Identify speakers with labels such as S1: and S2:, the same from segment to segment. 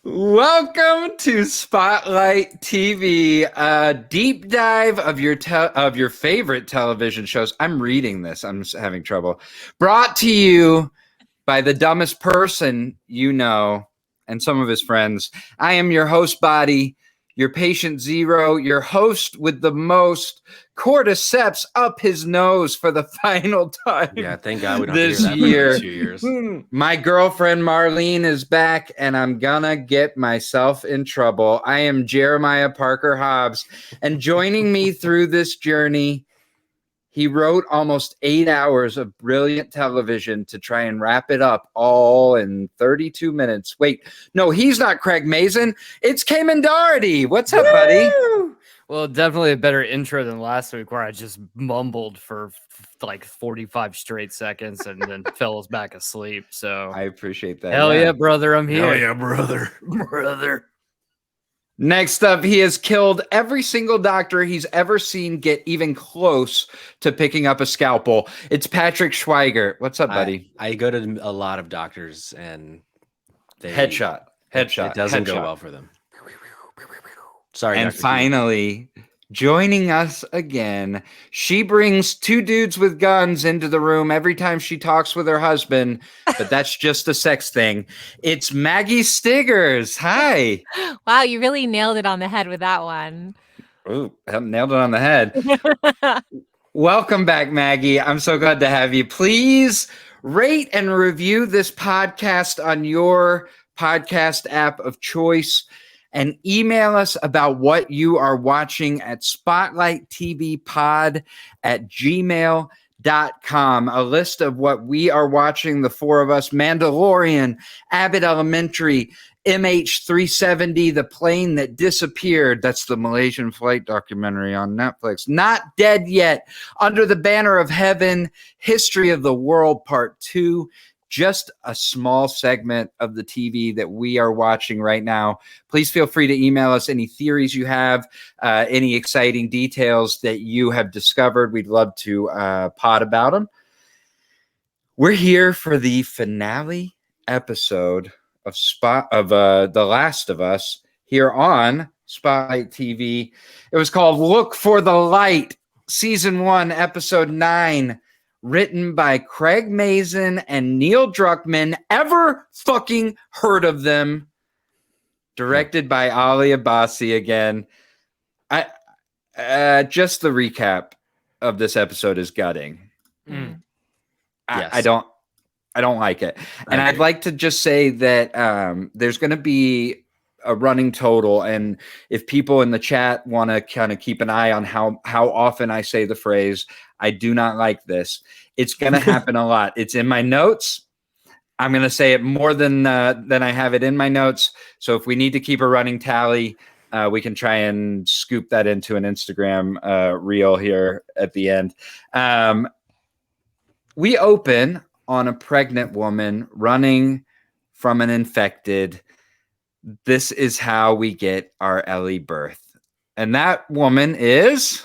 S1: Welcome to Spotlight TV, a deep dive of your favorite television shows. I'm reading this. I'm having trouble. Brought to you by the dumbest person you know and some of his friends. I am your host, Body, your patient zero, your host with the most cordyceps up his nose for the final time.
S2: Yeah, thank God we don't
S1: this
S2: have to hear that
S1: year.
S2: for another 2 years.
S1: My girlfriend Marlene is back, and I'm gonna get myself in trouble. I am Jeremiah Parker Hobbs, and joining me through this journey, he wrote almost 8 hours of brilliant television to try and wrap it up all in 32 minutes. Wait, no, he's not Craig Mazin. It's Kamen Daugherty. What's up, buddy?
S3: Well, definitely a better intro than last week where I just mumbled for like 45 straight seconds and then fell back asleep. So
S1: I appreciate that.
S3: hell yeah, brother, I'm here.
S2: Hell yeah, brother.
S3: Brother.
S1: Next up, he has killed every single doctor he's ever seen get even close to picking up a scalpel. It's Patrick Schweigert. What's up, buddy?
S2: I go to a lot of doctors and
S1: Headshot.
S2: It doesn't go well for them. Sorry.
S1: And
S2: Dr.
S1: finally, joining us again, she brings two dudes with guns into the room every time she talks with her husband, but that's just a sex thing. It's Maggie Stiggers. Hi.
S4: Wow, you really nailed it on the head with that one.
S1: Ooh, I nailed it on the head. Welcome back, Maggie. I'm so glad to have you. Please rate and review this podcast on your podcast app of choice and email us about what you are watching at spotlighttvpod@gmail.com. A list of what we are watching, the four of us: Mandalorian, Abbott Elementary, MH370, The Plane That Disappeared. That's the Malaysian flight documentary on Netflix. Not Dead Yet, Under the Banner of Heaven, History of the World Part 2. Just a small segment of the TV that we are watching right now. Please feel free to email us any theories you have, any exciting details that you have discovered. We'd love to pod about them. We're here for the finale episode of The Last of Us here on Spotlight TV. It was called Look for the Light, Season 1, Episode 9. Written by Craig Mazin and Neil Druckmann. Ever fucking heard of them? Directed by Ali Abbasi again. Just the recap of this episode is gutting.
S2: Yes.
S1: I don't like it. And I'd like to just say that there's going to be a running total, and if people in the chat want to kind of keep an eye on how often I say the phrase, I do not like this, it's going to happen a lot. It's in my notes. I'm going to say it more than I have it in my notes. So if we need to keep a running tally, we can try and scoop that into an Instagram reel here at the end. We open on a pregnant woman running from an infected. This is how we get our Ellie birth. And that woman is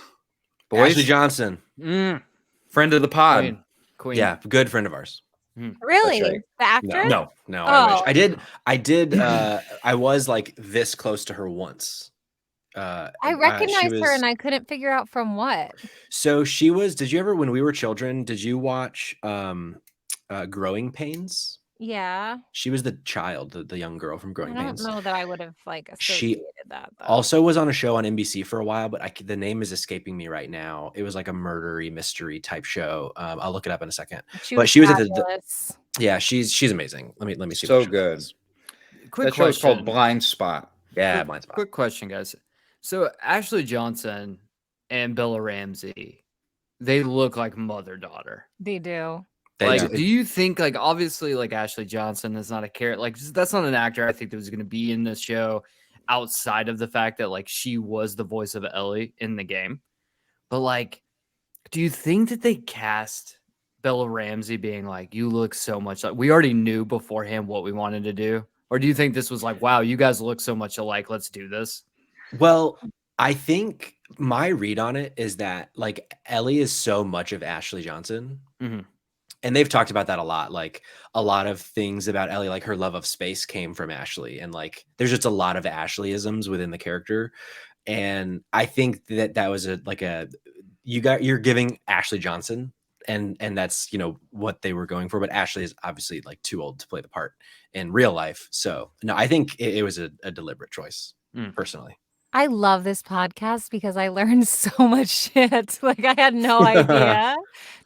S2: Ashley Johnson.
S1: Friend of the pod.
S3: Queen.
S2: Yeah, good friend of ours.
S4: Really?
S1: That's right.
S4: The actress?
S2: No.
S4: Oh.
S2: I wish. I did. I was like this close to her once.
S4: I recognized her and I couldn't figure out from what.
S2: So she was. Did you ever, when we were children, did you watch Growing Pains?
S4: Yeah.
S2: She was the child, the young girl from
S4: I
S2: Growing
S4: don't
S2: Pains.
S4: know that I would have like associated that. Though.
S2: Also was on a show on NBC for a while, but the name is escaping me right now. It was like a murdery mystery type show. I'll look it up in a second. She was at the yeah, she's amazing. Let me see.
S1: So good.
S3: Quick
S1: that show is called
S3: question.
S1: Blind Spot.
S2: Yeah, Blind Spot.
S3: Quick question, guys. So Ashley Johnson and Bella Ramsey, they look like mother-daughter.
S4: They do.
S3: Do you think, like, obviously, like, Ashley Johnson is not a character, like, that's not an actor I think that was going to be in this show outside of the fact that, like, she was the voice of Ellie in the game. But, like, do you think that they cast Bella Ramsey being like, you look so much like, we already knew beforehand what we wanted to do? Or do you think this was like, wow, you guys look so much alike, let's do this?
S2: Well, I think my read on it is that, like, Ellie is so much of Ashley Johnson.
S3: Mm-hmm.
S2: And they've talked about that a lot. Like a lot of things about Ellie, like her love of space came from Ashley. And like, there's just a lot of Ashleyisms within the character. And I think that was you're giving Ashley Johnson and that's, you know, what they were going for. But Ashley is obviously like too old to play the part in real life. So no, I think it was a deliberate choice personally.
S4: I love this podcast because I learned so much shit. Like I had no idea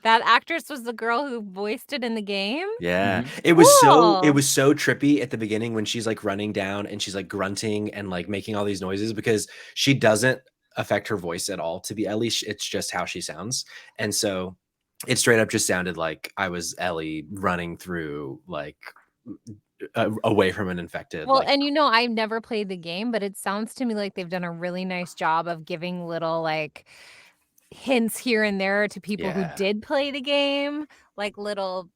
S4: that actress was the girl who voiced it in the game.
S2: Yeah.
S4: Mm-hmm.
S2: It was so trippy at the beginning when she's like running down and she's like grunting and like making all these noises because she doesn't affect her voice at all to be Ellie. It's just how she sounds. And so it straight up just sounded like I was Ellie running through like away from an infected.
S4: Well, and you know, I've never played the game, but it sounds to me like they've done a really nice job of giving little like hints here and there to people who did play the game, like little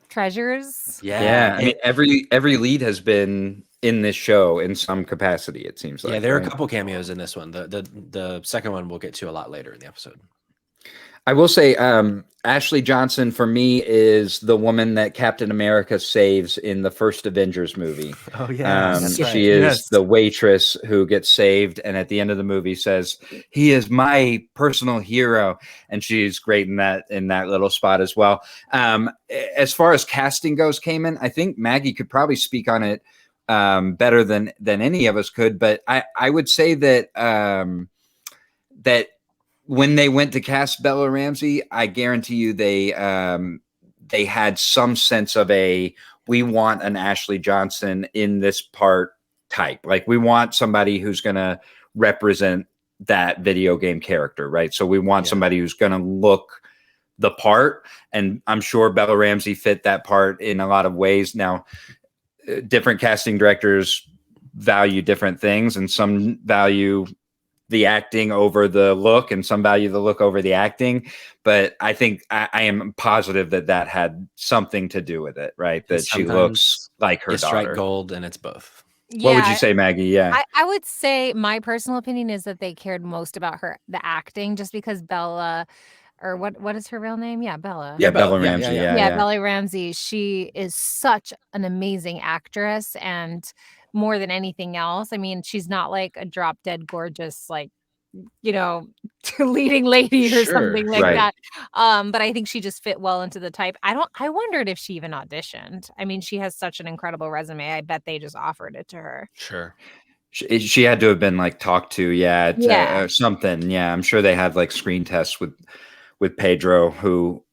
S4: treasures.
S1: Yeah. I mean, every lead has been in this show in some capacity, it seems like.
S2: Yeah, there are a couple cameos in this one. The second one we'll get to a lot later in the episode.
S1: I will say Ashley Johnson for me is the woman that Captain America saves in the first Avengers movie.
S2: Oh yeah,
S1: she is the waitress who gets saved, and at the end of the movie says, "He is my personal hero," and she's great in that little spot as well. As far as casting goes, Kamen, I think Maggie could probably speak on it better than any of us could, but I would say that that. When they went to cast Bella Ramsey, I guarantee you they had some sense of we want an Ashley Johnson in this part type. Like we want somebody who's going to represent that video game character, right? So we want somebody who's going to look the part. And I'm sure Bella Ramsey fit that part in a lot of ways. Now, different casting directors value different things, and some value the acting over the look and some value the look over the acting. But I think I am positive that had something to do with it, right? That she looks like her daughter.
S2: Strike gold and it's both.
S1: Yeah, what would you say, Maggie? Yeah.
S4: I would say my personal opinion is that they cared most about the acting, just because Bella, or what is her real name? Yeah, Bella.
S1: Yeah, Bella Ramsey.
S4: Yeah, Bella Ramsey. She is such an amazing actress, and more than anything else, I mean, she's not like a drop dead gorgeous, like, you know, leading lady or something like that. But I think she just fit well into the type. I wondered if she even auditioned. I mean, she has such an incredible resume. I bet they just offered it to her.
S2: Sure.
S1: She had to have been like talked to, something. Yeah, I'm sure they had like screen tests with Pedro, who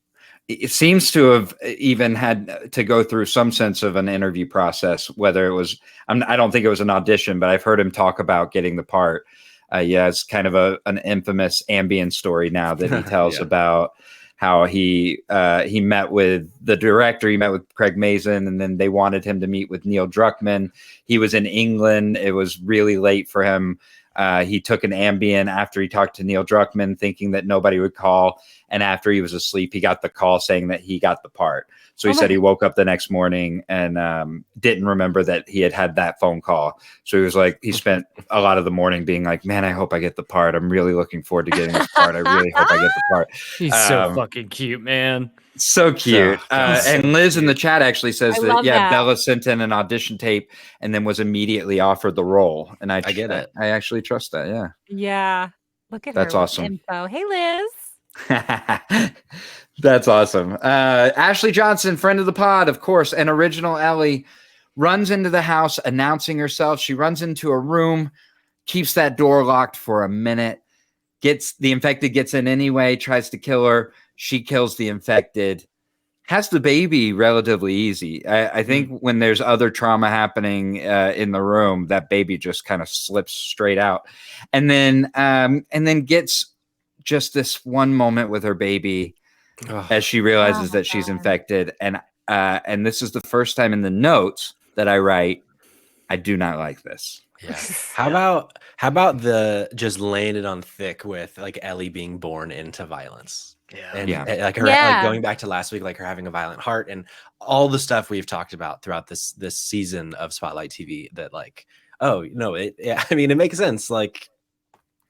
S1: it seems to have even had to go through some sense of an interview process, whether it was, I don't think it was an audition, but I've heard him talk about getting the part. It's kind of an infamous ambient story now that he tells about how he met with the director, he met with Craig Mazin, and then they wanted him to meet with Neil Druckmann. He was in England. It was really late for him. He took an Ambien after he talked to Neil Druckmann, thinking that nobody would call. And after he was asleep, he got the call saying that he got the part. So he said he woke up the next morning and didn't remember that he had that phone call. So he was like, he spent a lot of the morning being like, man, I hope I get the part. I'm really looking forward to getting this part. I really hope I get the part.
S3: He's so fucking cute, man.
S1: So cute. And Liz in the chat actually says that Bella sent in an audition tape and then was immediately offered the role. And I get it. I actually trust that. Yeah.
S4: Yeah. Look at
S1: that's
S4: her
S1: awesome.
S4: Info. Hey, Liz.
S1: That's awesome. Ashley Johnson, friend of the pod, of course, and original Ellie, runs into the house announcing herself. She runs into a room, keeps that door locked for a minute, the infected gets in anyway, tries to kill her. She kills the infected, has the baby relatively easy. I think when there's other trauma happening in the room, that baby just kind of slips straight out, and then gets just this one moment with her baby as she realizes that she's infected. And this is the first time in the notes that I write, I do not like this.
S2: Yeah. How about the just laying it on thick with like Ellie being born into violence? Yeah. And like her like going back to last week, like her having a violent heart and all the stuff we've talked about throughout this season of Spotlight TV that like, I mean, it makes sense. Like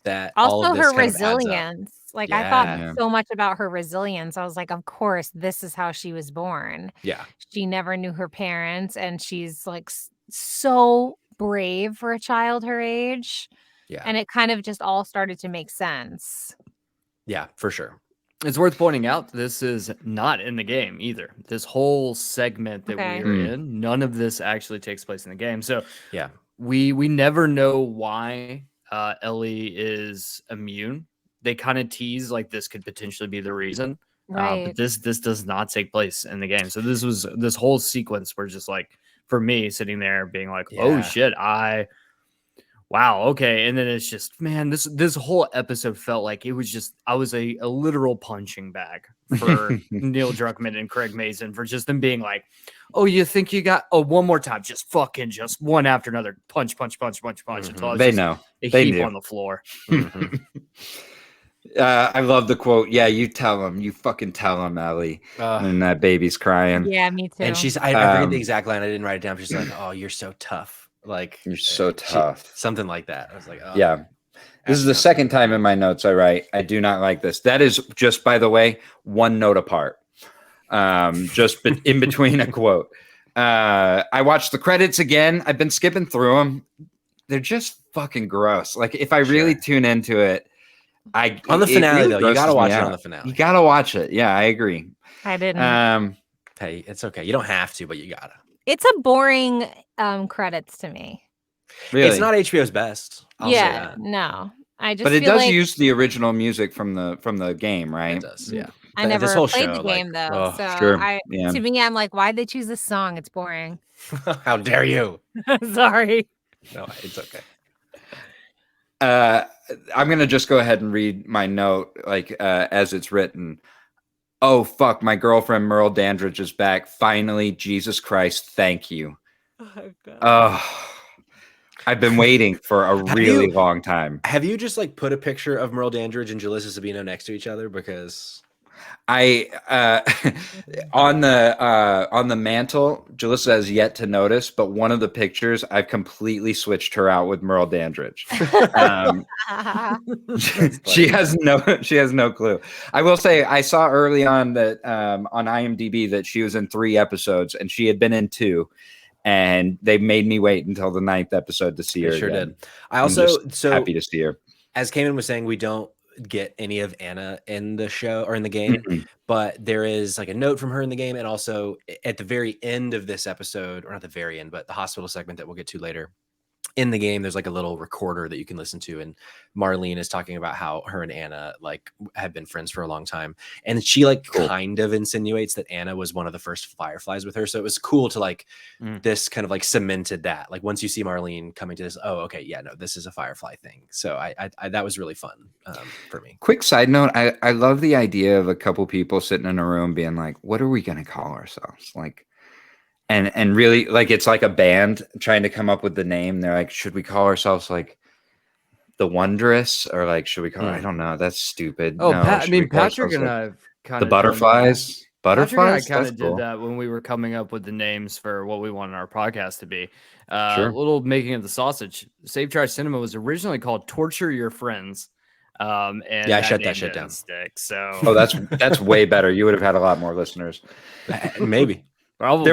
S2: that.
S4: Also her resilience. Like I thought
S2: Yeah.
S4: so much about her resilience. I was like, of course, this is how she was born.
S2: Yeah.
S4: She never knew her parents, and she's like so brave for a child her age.
S2: Yeah.
S4: And it kind of just all started to make sense.
S2: Yeah, for sure.
S3: It's worth pointing out this is not in the game either. This whole segment that
S4: Okay.
S3: we are in, none of this actually takes place in the game. So
S2: Yeah.
S3: we never know why Ellie is immune. They kind of tease like this could potentially be the reason.
S4: Right.
S3: But this does not take place in the game. So this whole sequence were just like, for me, sitting there being like, oh
S2: Yeah.
S3: shit, wow, okay. And then it's just, man, this whole episode felt like it was just, I was a literal punching bag for Neil Druckmann and Craig Mazin for just them being like, oh, you think you got, one more time, just fucking just one after another, punch until
S1: They know.
S3: a
S1: They
S3: heap
S1: do.
S3: on the floor.
S2: Mhm.
S1: I love the quote. Yeah, you tell him. You fucking tell him, Ellie. And that baby's crying.
S4: Yeah, me too.
S2: And I forget the exact line. I didn't write it down. She's like, "Oh, you're so tough." Like
S1: You're so tough.
S2: something like that. I was like, "Oh,
S1: Yeah. This is the second time in my notes I write, I do not like this. That is just, by the way, one note apart. Just in between a quote. I watched the credits again. I've been skipping through them. They're just fucking gross. Like if I really tune into it,
S2: on the finale
S1: really
S2: though, you gotta
S1: grosses
S2: watch
S1: me
S2: it on
S1: out.
S2: the finale.
S1: You gotta watch it. Yeah, I agree.
S4: I didn't.
S2: Hey, it's okay. You don't have to, but you gotta.
S4: It's a boring credits to me.
S1: Really,
S2: It's not HBO's best. I'll say
S4: Yeah,
S2: that.
S4: no. I just
S1: but it
S4: feel
S1: does
S4: like
S1: use the original music from the game, right?
S2: It does, yeah.
S4: I
S2: This
S4: never
S2: whole
S4: played
S2: show,
S4: the game
S2: like,
S4: though.
S2: oh,
S4: So
S1: sure, yeah.
S4: to me, I'm like, why'd they choose this song? It's boring.
S2: How dare you?
S4: Sorry.
S2: No, it's okay.
S1: I'm gonna just go ahead and read my note like as it's written. Oh fuck, my girlfriend Merle Dandridge is back. Finally, Jesus Christ, thank you.
S4: Oh, God.
S1: Oh, I've been waiting for a really long time.
S2: Have you just like put a picture of Merle Dandridge and Jalissa Sabino next to each other? Because
S1: I on the mantle, Jalissa has yet to notice, but one of the pictures I've completely switched her out with Merle Dandridge. She has no clue. I will say I saw early on that on IMDb that she was in 3 episodes and she had been in 2. And they made me wait until the 9th episode to see her.
S2: Sure
S1: again.
S2: did. I also
S1: happy to see her.
S2: As Kamen was saying, we don't get any of Anna in the show or in the game, but there is like a note from her in the game, and also at the very end of this episode, or not the very end, but the hospital segment that we'll get to later. In the game, there's like a little recorder that you can listen to, and Marlene is talking about how her and Anna like have been friends for a long time, and she like kind of insinuates that Anna was one of the first Fireflies with her. So it was cool to like this kind of like cemented that. Like once you see Marlene coming to this, oh okay, yeah, no, this is a Firefly thing. So I that was really fun for me.
S1: Quick side note: I love the idea of a couple people sitting in a room being like, "What are we gonna call ourselves?" Like. And really, like, it's like a band trying to come up with the name. They're like, should we call ourselves like the Wondrous, or like, should we call? I don't know. That's stupid.
S3: Oh,
S1: no,
S3: Patrick and I've kind
S1: the
S3: of
S1: Butterflies. Butterflies.
S3: Patrick and I kind
S1: That's
S3: of
S1: cool.
S3: did that when we were coming up with the names for what we wanted our podcast to be.
S1: Sure.
S3: A little making of the sausage. Save Trash Cinema was originally called Torture Your Friends. And
S2: yeah, I shut that shit
S3: didn't
S2: down.
S3: stick, so
S1: Oh, that's way better. You would have had a lot more listeners.
S2: Maybe.
S3: probably.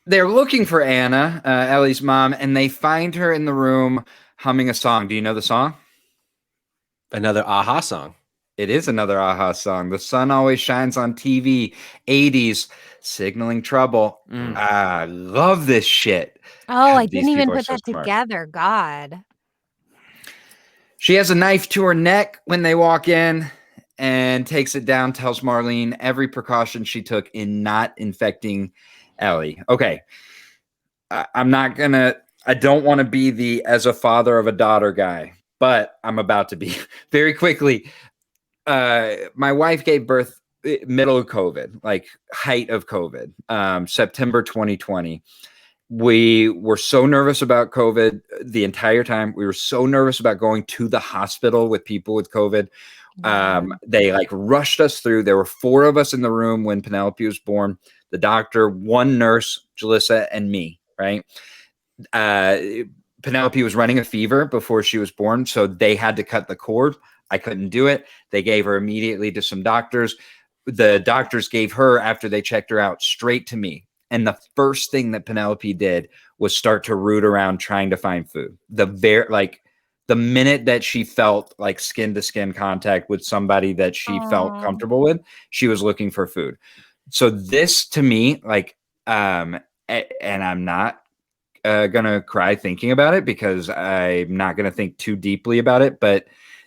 S1: They're looking for Anna, Ellie's mom, and they find her in the room humming a song. Do you know the song?
S2: Another Aha song.
S1: It is another Aha song. The sun always shines on TV. 80s, signaling trouble. I love this shit.
S4: Oh,
S1: God,
S4: I
S1: these
S4: didn't even
S1: people are
S4: put
S1: so
S4: that
S1: smart.
S4: together. God.
S1: She has a knife to her neck when they walk in and takes it down, tells Marlene every precaution she took in not infecting Ellie. Okay. I don't want to be the as a father of a daughter guy, but I'm about to be very quickly. My wife gave birth middle of COVID, like height of COVID, September 2020. We were so nervous about COVID the entire time. We were so nervous about going to the hospital with people with COVID. They like rushed us through. There were 4 of us in the room when Penelope was born. The doctor, 1 nurse, Jalissa, and me, right? Penelope was running a fever before she was born, so they had to cut the cord. I couldn't do it. They gave her immediately to some doctors. The doctors gave her, after they checked her out, straight to me. And the first thing that Penelope did was start to root around trying to find food. The minute that she felt like skin to skin contact with somebody that she felt comfortable with, she was looking for food. So this to me, like, and I'm not gonna cry thinking about it because I'm not gonna think too deeply about it, but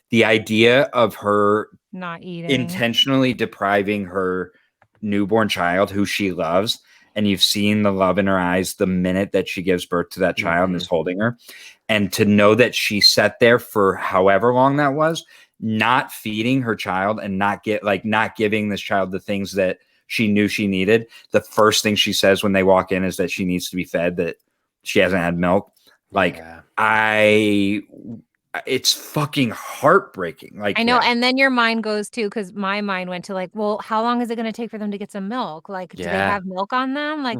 S1: the idea of her
S4: not eating,
S1: intentionally depriving her newborn child who she loves, and you've seen the love in her eyes the minute that she gives birth to that child and is holding her, and to know that she sat there for however long that was, not feeding her child and not giving this child the things that she knew she needed. The first thing she says when they walk in is that she needs to be fed, that she hasn't had milk. Like, it's fucking heartbreaking. Like,
S4: I know. And then your mind goes to, because my mind went to like, well, how long is it going to take for them to get some milk? Like, do they have milk on them? Like,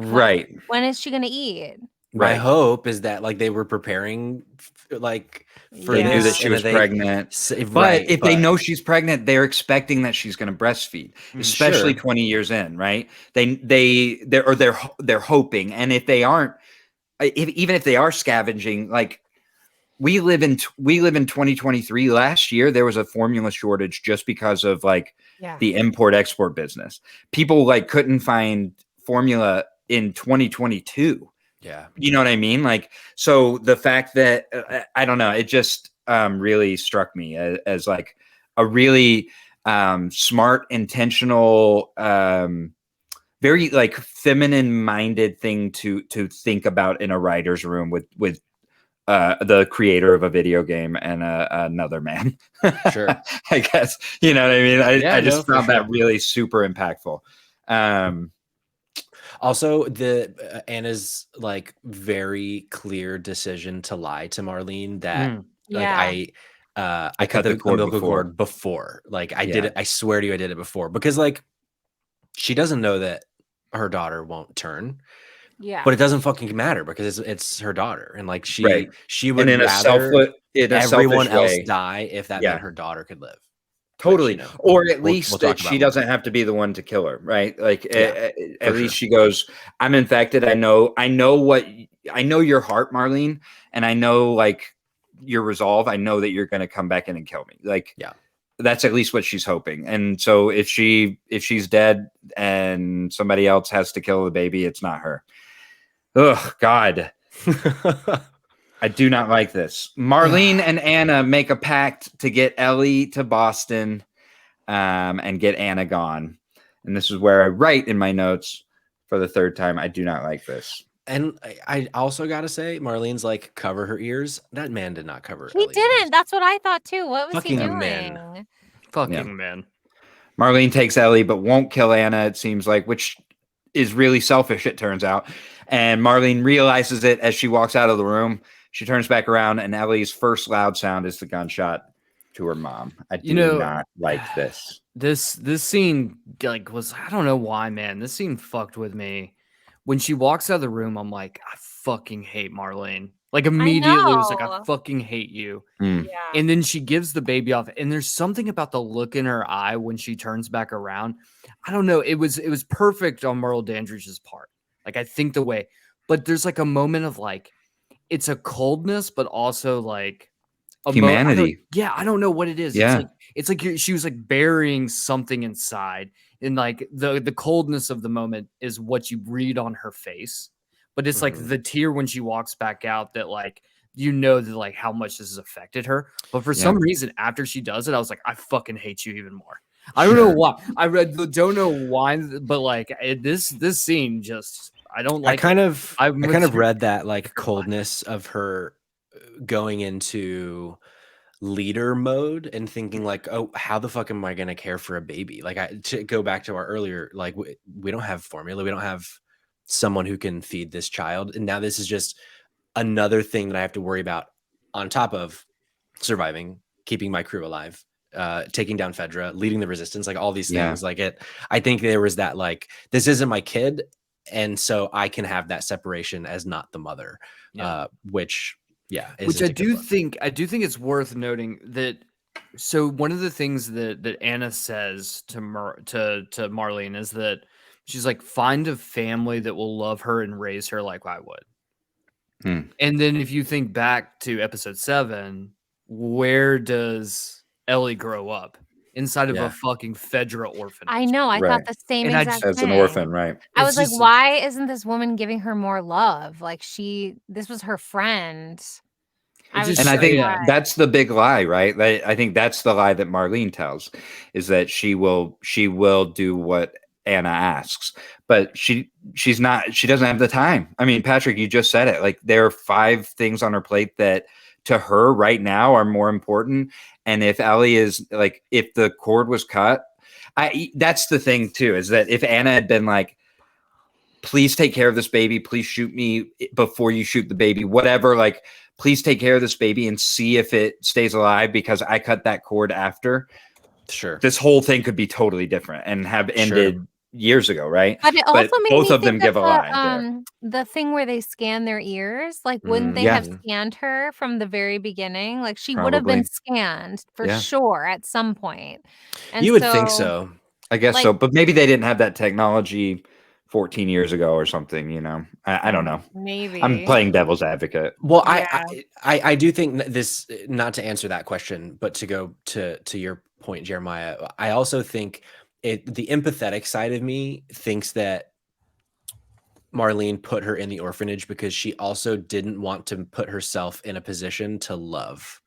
S4: when is she going to eat?
S2: My hope is that like they were preparing like for
S1: they knew that she was pregnant. But if they know she's pregnant, they're expecting that she's going to breastfeed, especially 20 years in, right? They're hoping. And if they aren't, even if they are scavenging, like, we live in 2023. Last year, there was a formula shortage just because of like the import export business. People like couldn't find formula in 2022.
S2: Yeah.
S1: You know what I mean? Like, so the fact that I don't know, it just really struck me as like a really smart, intentional, very like feminine minded thing to think about in a writer's room with the creator of a video game and another man.
S2: Sure.
S1: I guess, you know what I mean? I just found that really super impactful.
S2: Also, the Anna's like very clear decision to lie to Marlene that I cut the umbilical cord before. Like, I did it. I swear to you, I did it before, because like she doesn't know that her daughter won't turn.
S4: Yeah.
S2: But it doesn't fucking matter because it's her daughter, and like she would
S1: and
S2: rather everyone else die if that meant her daughter could live.
S1: Totally.
S2: Which,
S1: or at least that she doesn't have to be the one to kill her, right? Like at least she goes, I'm infected. I know your heart, Marlene, and I know like your resolve. I know that you're going to come back in and kill me. Like, that's at least what she's hoping. And so if she's dead and somebody else has to kill the baby, it's not her. Oh God. I do not like this. Marlene and Anna make a pact to get Ellie to Boston and get Anna gone. And this is where I write in my notes for the third time, I do not like this.
S2: And I also got to say, Marlene's like, cover her ears. That man did not cover
S4: He
S2: Ellie's
S4: didn't.
S2: ears.
S4: That's what I thought too. What was
S2: Fucking
S4: he doing?
S2: men.
S3: Fucking men.
S1: Marlene takes Ellie, but won't kill Anna, it seems like, which is really selfish, it turns out. And Marlene realizes it as she walks out of the room. She turns back around, and Ellie's first loud sound is the gunshot to her mom. I do not like this.
S3: This scene like was, I don't know why, man. This scene fucked with me. When she walks out of the room, I'm like, I fucking hate Marlene. Like, immediately it was like, I fucking hate you.
S4: Yeah.
S3: And then she gives the baby off, and there's something about the look in her eye when she turns back around. I don't know. It was perfect on Merle Dandridge's part. Like, I think the way, but there's like a moment of like, it's a coldness, but also like a
S1: humanity.
S3: I don't know what it is.
S1: Yeah.
S3: It's like she was like burying something inside, and like the coldness of the moment is what you read on her face. But it's like the tear when she walks back out that like, you know, that like how much this has affected her. But for some reason, after she does it, I was like, I fucking hate you even more. I don't know why. Don't know why, but like this scene just, I don't like.
S2: I kind of read that like coldness of her going into leader mode and thinking like, oh, how the fuck am I gonna care for a baby? Like, to go back to our earlier, like we don't have formula, we don't have someone who can feed this child, and now this is just another thing that I have to worry about on top of surviving, keeping my crew alive, taking down Fedra, leading the resistance, like all these things. Like I think there was that like, this isn't my kid, and so I can have that separation as not the mother, which I do think it's worth noting that
S3: So one of the things that Anna says to to Marlene is that she's like, find a family that will love her and raise her like I would. And then if you think back to episode 7, where does Ellie grow up? Inside of a fucking Fedra orphanage.
S4: I know. I thought the same
S3: And I
S4: exact
S3: just-
S1: As an
S4: thing.
S1: orphan, right?
S4: I
S3: It's
S4: was like,
S3: just-
S4: why isn't this woman giving her more love? Like this was her friend. I was
S3: just-
S1: And I
S4: so
S1: think
S3: Yeah.
S4: glad.
S1: that's the big lie, right? I think that's the lie that Marlene tells, is that she will do what Anna asks, but she's not. She doesn't have the time. I mean, Patrick, you just said it. Like, there are 5 things on her plate that to her right now are more important. And if Ellie is like, if the cord was cut, that's the thing too, is that if Anna had been like, please take care of this baby, please shoot me before you shoot the baby, whatever, like, please take care of this baby and see if it stays alive because I cut that cord after.
S2: Sure.
S1: This whole thing could be totally different and have ended years ago, right?
S4: But it also made
S1: both
S4: me
S1: of them
S4: think
S1: give a
S4: of
S1: lie
S4: the thing where they scan their ears. Like, wouldn't they
S1: Yeah.
S4: have scanned her from the very beginning? Like, she would have
S1: Probably.
S4: been scanned for
S1: Yeah.
S4: sure at some point. And
S2: You would think so.
S1: I guess
S4: like-
S1: so, but maybe they didn't have that technology 14 years ago or something, you know. I don't know.
S4: Maybe.
S1: I'm playing devil's advocate.
S2: Well,
S4: Yeah.
S2: I do think this, not to answer that question, but to go to your point, Jeremiah, I also think the empathetic side of me thinks that Marlene put her in the orphanage because she also didn't want to put herself in a position to love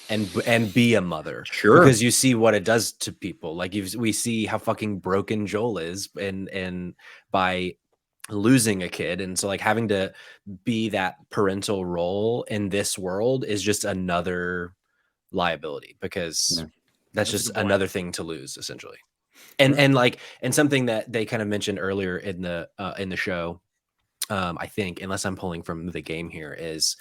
S2: and be a mother.
S1: Sure.
S2: Because you see what it does to people. Like, we see how fucking broken Joel is and by losing a kid. And so, like, having to be that parental role in this world is just another liability, because that's
S3: a
S2: just
S3: good point.
S2: another thing to lose, essentially. And something that they kind of mentioned earlier in the show, I think, unless I'm pulling from the game here, is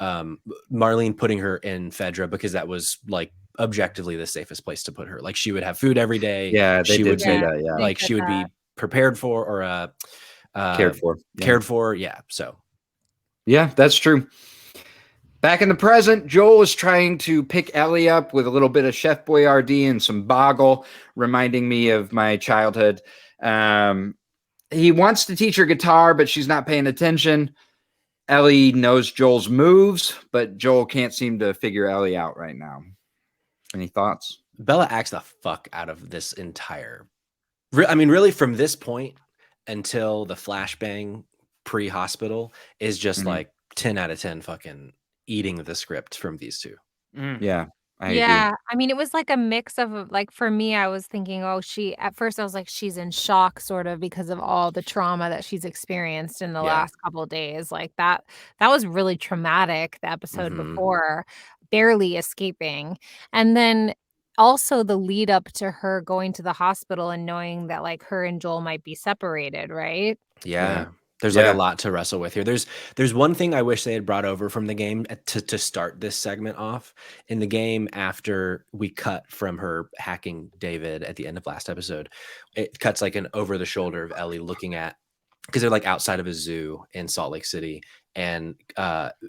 S2: Marlene putting her in Fedra because that was, like, objectively the safest place to put her. Like, she would have food every day.
S1: Yeah, they
S2: she
S1: did
S2: would
S1: say
S2: be,
S1: that. Yeah,
S2: like, she would be prepared for, or
S1: cared for. Yeah.
S2: cared for. Yeah. So
S1: Yeah, that's true. Back in the present, Joel is trying to pick Ellie up with a little bit of Chef Boyardee and some boggle, reminding me of my childhood. He wants to teach her guitar, but she's not paying attention. Ellie knows Joel's moves, but Joel can't seem to figure Ellie out right now. Any thoughts?
S2: Bella acts the fuck out of this entire. I mean, really, from this point until the flashbang pre-hospital is just like 10 out of 10 fucking eating the script from these two.
S1: Yeah, I agree.
S4: I mean, it was like a mix of, like, for me, I was thinking, at first I was like, she's in shock sort of because of all the trauma that she's experienced in the last couple of days. Like, that was really traumatic, the episode before, barely escaping. And then also the lead up to her going to the hospital and knowing that, like, her and Joel might be separated, right?
S2: Yeah. There's like a lot to wrestle with here. There's one thing I wish they had brought over from the game to start this segment off. In the game, after we cut from her hacking David at the end of last episode, it cuts like an over the shoulder of Ellie looking at, because they're like outside of a zoo in Salt Lake City, and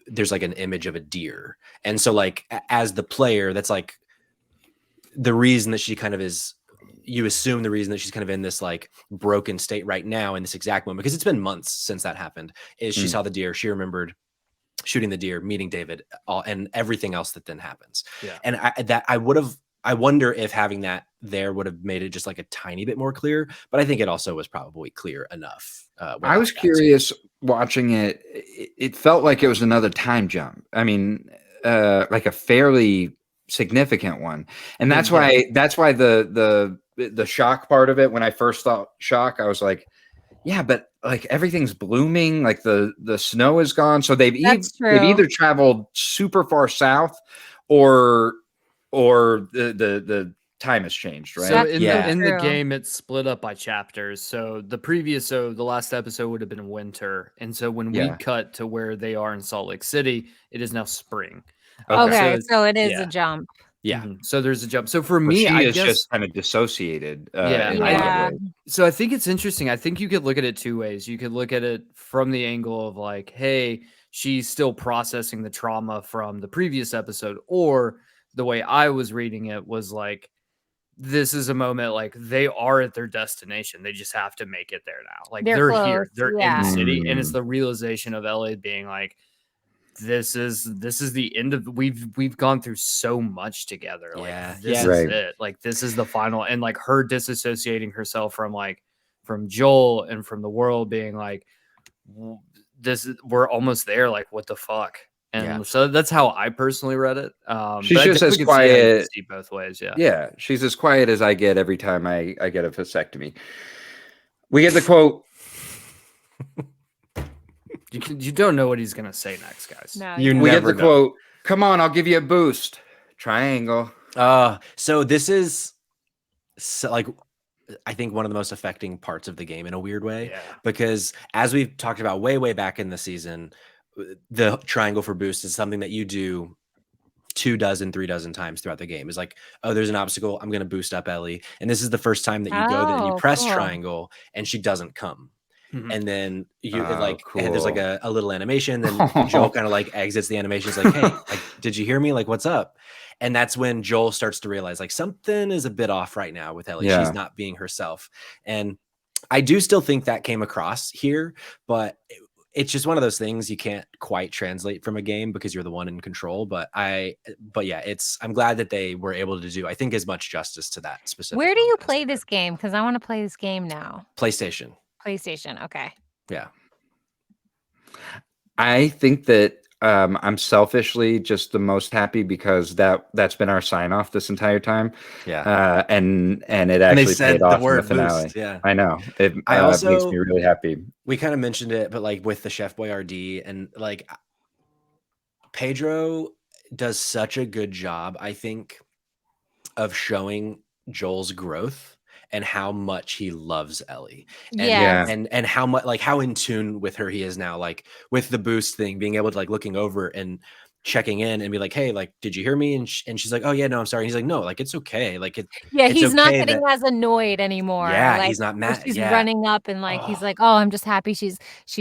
S2: there's like an image of a deer. And so, like, as the player, that's like the reason that she kind of is, you assume the reason that she's kind of in this like broken state right now in this exact moment, because it's been months since that happened, is she saw the deer, she remembered shooting the deer, meeting David, and everything else that then happens.
S3: Yeah.
S2: And I wonder if having that there would have made it just like a tiny bit more clear, but I think it also was probably clear enough.
S1: I was curious watching it. It felt like it was another time jump. I mean, like a fairly significant one. And that's why the shock part of it, when I first thought shock, I was like, yeah, but like everything's blooming, like the snow is gone. So they've either traveled super far south or the time has changed, right?
S3: So
S4: That's
S3: in the
S4: true.
S3: game, it's split up by chapters. So the last episode would have been winter, and so when we cut to where they are in Salt Lake City, it is now spring.
S4: Okay, so it is a jump.
S2: Yeah.
S3: So there's a jump. So for
S1: But
S3: me,
S1: she
S3: I
S1: is
S3: guess
S1: just kind of dissociated. In a lot of
S4: Yeah.
S1: ways.
S3: so. I think it's interesting. I think you could look at it two ways. You could look at it from the angle of like, hey, she's still processing the trauma from the previous episode, or the way I was reading it was like, this is a moment like they are at their destination. They just have to make it there now. Like
S4: They're
S3: they're
S4: close,
S3: here. They're in
S4: yeah.
S3: the city, and it's
S1: Mm.
S3: the realization of Ellie being like, this is the end of we've gone through so much together.
S2: Yeah.
S3: Like this
S2: Yeah.
S3: is
S1: Right.
S3: it. Like this is the final, and like her disassociating herself from Joel and from the world, being like, we're almost there. Like what the fuck. And
S2: Yeah.
S3: so that's how I personally read it.
S1: She's
S3: but I
S1: just as
S3: definitely can see how you can
S1: quiet.
S3: see both ways. Yeah.
S1: Yeah, she's as quiet as I get every time I get a vasectomy. We get the quote.
S3: You don't know what he's gonna say next, guys.
S4: No,
S2: You
S4: yeah.
S1: We get
S2: never
S1: the
S2: know.
S1: quote. Come on, I'll give you a boost. Triangle.
S2: So this is like, I think one of the most affecting parts of the game in a weird way,
S3: Yeah.
S2: because as we've talked about way back in the season, the triangle for boost is something that you do 2 dozen, 3 dozen times throughout the game. Is like, oh, there's an obstacle, I'm going to boost up Ellie. And this is the first time that you go there and you
S4: Oh,
S2: press
S4: cool.
S2: triangle and she doesn't come.
S3: Mhm.
S2: And then you
S1: Oh,
S2: and there's like
S1: cool.
S2: a little animation. Then Joel kind of like exits the animation. He's like, hey, like, did you hear me? Like, what's up? And that's when Joel starts to realize like something is a bit off right now with Ellie.
S1: Yeah.
S2: She's not being herself. And I do still think that came across here, but it's just one of those things you can't quite translate from a game because you're the one in control. But yeah, I'm glad that they were able to do, I think, as much justice to that specific.
S4: Where do you
S2: moment as
S4: play
S2: they
S4: this
S2: could.
S4: game? Because I want to play this game now.
S2: PlayStation.
S4: PlayStation. Okay.
S2: Yeah.
S1: I think that I'm selfishly just the most happy because that's been our sign off this entire time.
S2: Yeah.
S1: And it
S2: And they
S1: actually
S2: said
S1: paid
S2: the
S1: off in the
S2: word
S1: finale.
S2: boost. Yeah.
S1: I know. It
S2: I
S1: makes
S2: also-
S1: me really happy.
S2: We kind of mentioned it, but like with the Chef Boyardee and like Pedro does such a good job, I think, of showing Joel's growth and how much he loves Ellie. And,
S4: Yes.
S2: and how much, like how in tune with her he is now, like with the boost thing, being able to like looking over and checking in and be like, hey, like, did you hear me? And she's like, oh yeah, no, I'm sorry. And he's like, no, like, it's okay. Like
S4: Yeah,
S2: it's
S4: he's not
S2: okay
S4: getting
S2: that-
S4: as annoyed anymore.
S2: Yeah,
S4: like,
S2: he's not
S4: where
S2: mad.
S4: she's
S2: Yeah.
S4: running up and like he's
S2: Oh.
S4: like, oh, I'm just happy she's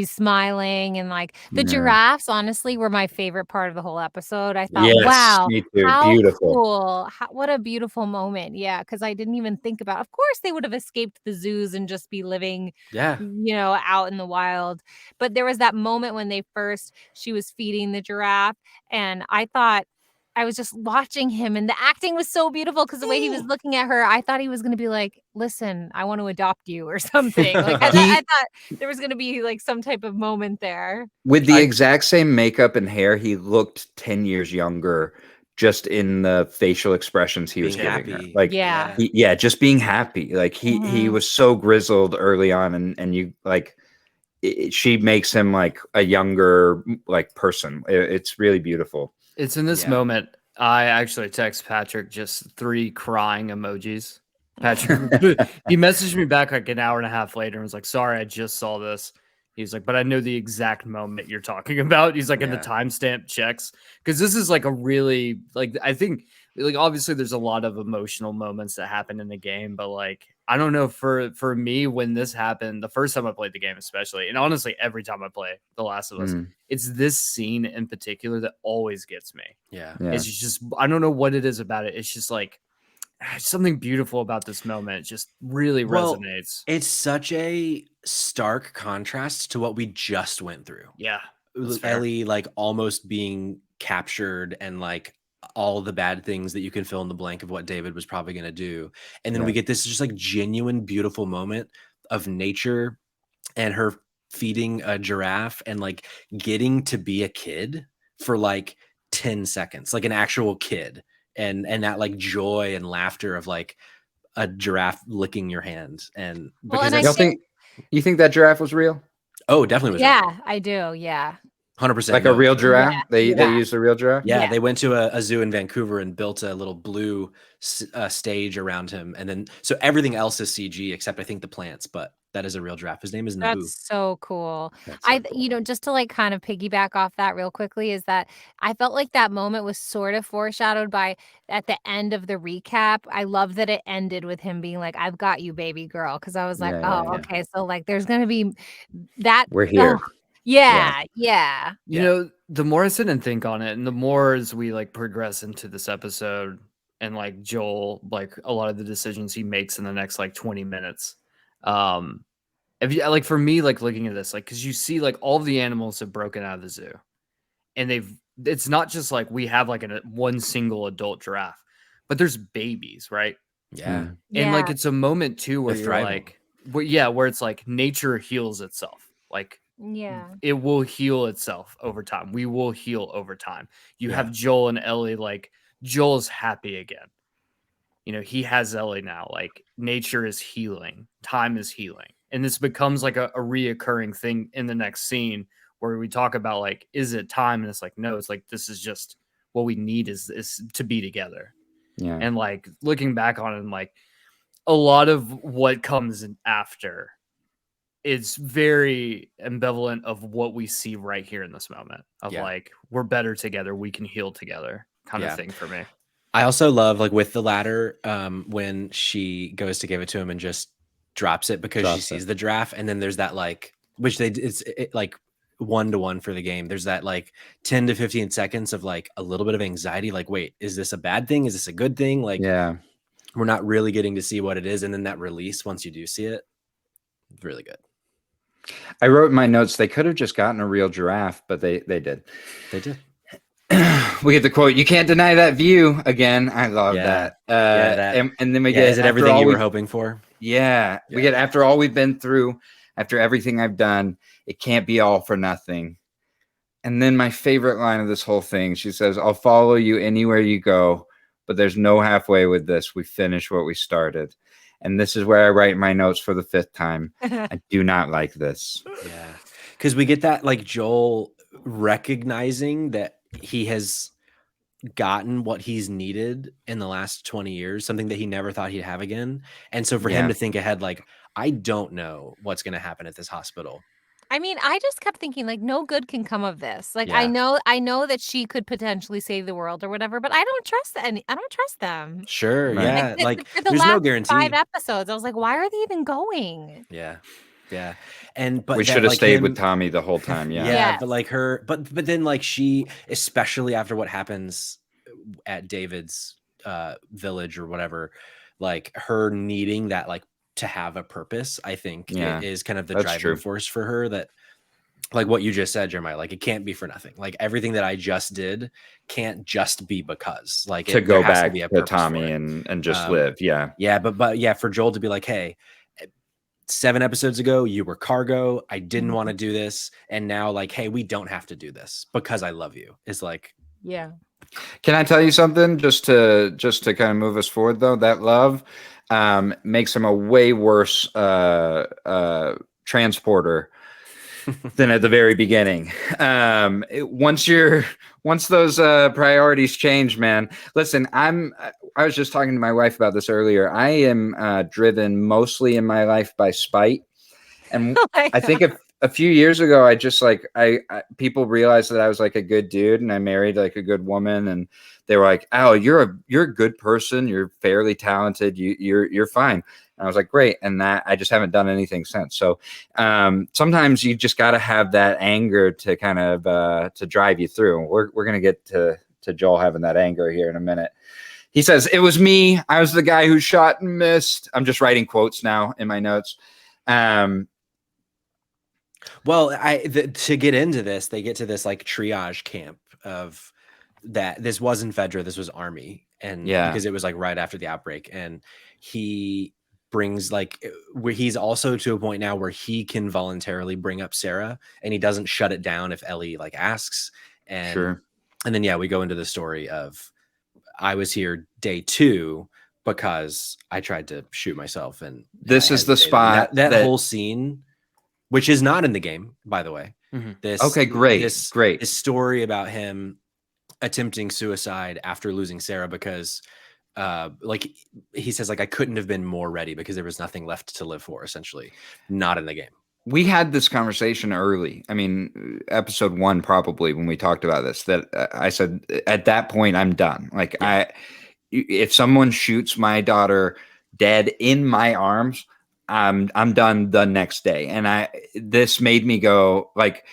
S4: smiling, and like the
S1: Yeah.
S4: giraffes honestly were my favorite part of the whole episode. I thought,
S1: Yes,
S4: wow,
S1: me too.
S4: how
S1: Beautiful.
S4: cool. What a beautiful moment. Yeah, because I didn't even think about, of course they would have escaped the zoos and just be living,
S2: Yeah.
S4: out in the wild. But there was that moment when she was feeding the giraffe, and I was just watching him, and the acting was so beautiful because the way he was looking at her, I thought he was going to be like, listen, I want to adopt you or something. Like I thought there was going to be like some type of moment there.
S1: With the exact same makeup and hair, he looked 10 years younger just in the facial expressions he was
S2: Being
S1: giving her.
S2: happy.
S1: Like,
S4: Yeah.
S1: just being happy. Like he
S4: Mhm.
S1: was so grizzled early on, and you like she makes him like a younger like person. It's really beautiful.
S3: It's in this
S2: Yeah.
S3: moment I actually text Patrick just 3 crying emojis. Patrick, he messaged me back like an hour and a half later and was like, sorry, I just saw this. He's like, but I know the exact moment you're talking about. He's like, in the
S2: Yeah.
S3: timestamp checks. Because this is like a really, like, I think, like, obviously there's a lot of emotional moments that happen in the game, but like, I don't know, for me, when this happened, the first time I played the game especially, and honestly, every time I play The Last of Us,
S1: Mm,
S3: it's this scene in particular that always gets me.
S2: Yeah.
S1: yeah.
S3: It's just, I don't know what it is about it. It's just like something beautiful about this moment. It just really
S2: Well,
S3: resonates.
S2: It's such a stark contrast to what we just went through.
S3: Yeah. That's fair.
S2: Ellie like almost being captured and like all the bad things that you can fill in the blank of what David was probably going to do. And then we
S1: Yeah.
S2: get this just like genuine, beautiful moment of nature and her feeding a giraffe and like getting to be a kid for like 10 seconds, like an actual kid. And that like joy and laughter of like a giraffe licking your hand. And
S4: Well,
S2: because
S4: and I
S1: Y'all
S2: that's,
S1: you think that giraffe was real?
S2: oh, definitely was
S4: Yeah, I do. Yeah.
S2: 100%.
S1: Like
S2: no,
S1: a real
S2: it's-
S1: giraffe?
S4: Yeah.
S1: They
S4: Yeah.
S1: used a real giraffe?
S2: Yeah,
S4: Yeah.
S2: they went to a zoo in Vancouver and built a little blue stage around him. And then, so everything else is CG except I think the plants, but that is a real giraffe. His name is Naboo.
S4: That's so cool.
S1: That's so cool.
S4: Just to like kind of piggyback off that real quickly, is that I felt like that moment was sort of foreshadowed by at the end of the recap. I love that it ended with him being like, I've got you, baby girl. Cause I was like,
S1: Yeah,
S4: oh,
S2: yeah.
S4: okay. So like there's gonna be that.
S1: We're here.
S4: Oh, yeah.
S3: You know, the more I sit and think on it, and the more as we like progress into this episode, and like Joel, like a lot of the decisions he makes in the next like 20 minutes. If you like, for me, like looking at this, like, because you see like all of the animals have broken out of the zoo, and it's not just like we have like one single adult giraffe, but there's babies, right?
S2: Yeah.
S3: And like
S4: Yeah.
S3: it's a moment too where
S2: They're
S3: you're
S2: thriving.
S3: like, where it's like nature heals itself. Like
S4: Yeah.
S3: it will heal itself over time. We will heal over time. You
S2: Yeah.
S3: have Joel and Ellie, like Joel's happy again. You know, he has Ellie now. Like nature is healing, time is healing. And this becomes like a reoccurring thing in the next scene where we talk about like, is it time? And it's like, no, it's like this is just what we need is to be together.
S1: Yeah.
S3: And like looking back on it, and like a lot of what comes in after is very ambivalent of what we see right here in this moment of like, we're better together, we can heal together kind of thing for me.
S2: I also love like with the ladder, when she goes to give it to him and just drops it because she sees the giraffe, and then there's that like, which it's like 1-to-1 for the game. There's that like 10 to 15 seconds of like a little bit of anxiety, like, wait, is this a bad thing? Is this a good thing? Like, we're not really getting to see what it is, and then that release once you do see it, really good.
S1: I wrote in my notes they could have just gotten a real giraffe, but they did.
S2: They did.
S1: We get the quote, "You can't deny that view." Again, I love that. And then we get,
S2: is it everything you were hoping for?
S1: Yeah, we get, after all we've been through, after everything I've done, it can't be all for nothing. And then my favorite line of this whole thing, she says, "I'll follow you anywhere you go, but there's no halfway with this. We finish what we started." And this is where I write my notes for the 5th time. I do not like this.
S2: Yeah, because we get that like Joel recognizing that he has gotten what he's needed in the last 20 years, something that he never thought he'd have again. And so for him to think ahead, like, I don't know what's going to happen at this hospital.
S4: I mean, I just kept thinking like no good can come of this. Like I know that she could potentially save the world or whatever, but I don't trust I don't trust them.
S2: Sure.
S1: Right.
S2: Yeah. Like
S4: for the
S2: there's
S4: last
S2: no guarantee.
S4: 5 episodes, I was like, why are they even going?
S2: Yeah. Yeah. And but
S1: we should have stayed with Tommy the whole time. Yeah.
S2: Yeah. But like her, but then like she, especially after what happens at David's village or whatever, like her needing that like to have a purpose, I think is kind of the driving force for her, that like what you just said, Jeremiah, like it can't be for nothing. Like everything that I just did can't just be because like
S1: to go back to Tommy and just live. Yeah.
S2: Yeah. But yeah, for Joel to be like, hey, 7 episodes ago, you were cargo. I didn't want to do this. And now like, hey, we don't have to do this because I love you. Is like,
S4: yeah.
S1: Can I tell you something just to kind of move us forward though? That love makes him a way worse transporter than at the very beginning. Once those priorities change, man. Listen, I was just talking to my wife about this earlier. I am driven mostly in my life by spite, and I think a few years ago, I just like I people realized that I was like a good dude, and I married like a good woman, and they were like, "Oh, you're a good person. You're fairly talented. You're fine." And I was like, "Great," and that I just haven't done anything since. So sometimes you just got to have that anger to kind of to drive you through. We're gonna get to Joel having that anger here in a minute. He says, "It was me. I was the guy who shot and missed." I'm just writing quotes now in my notes.
S2: Well, to get into this, they get to this like triage camp of that. This wasn't Fedra, this was Army, and because it was like right after the outbreak, and he brings like where he's also to a point now where he can voluntarily bring up Sarah, and he doesn't shut it down if Ellie like asks. And and then we go into the story of I was here day 2 because I tried to shoot myself, and
S1: this is the spot
S2: that whole scene. Which is not in the game, by the way. This This story about him attempting suicide after losing Sarah because, like he says, like I couldn't have been more ready because there was nothing left to live for. Essentially, not in the game.
S1: We had this conversation early. I mean, episode 1 probably when we talked about this. That I said at that point I'm done. Like if someone shoots my daughter dead in my arms, I'm done the next day. And this made me go like,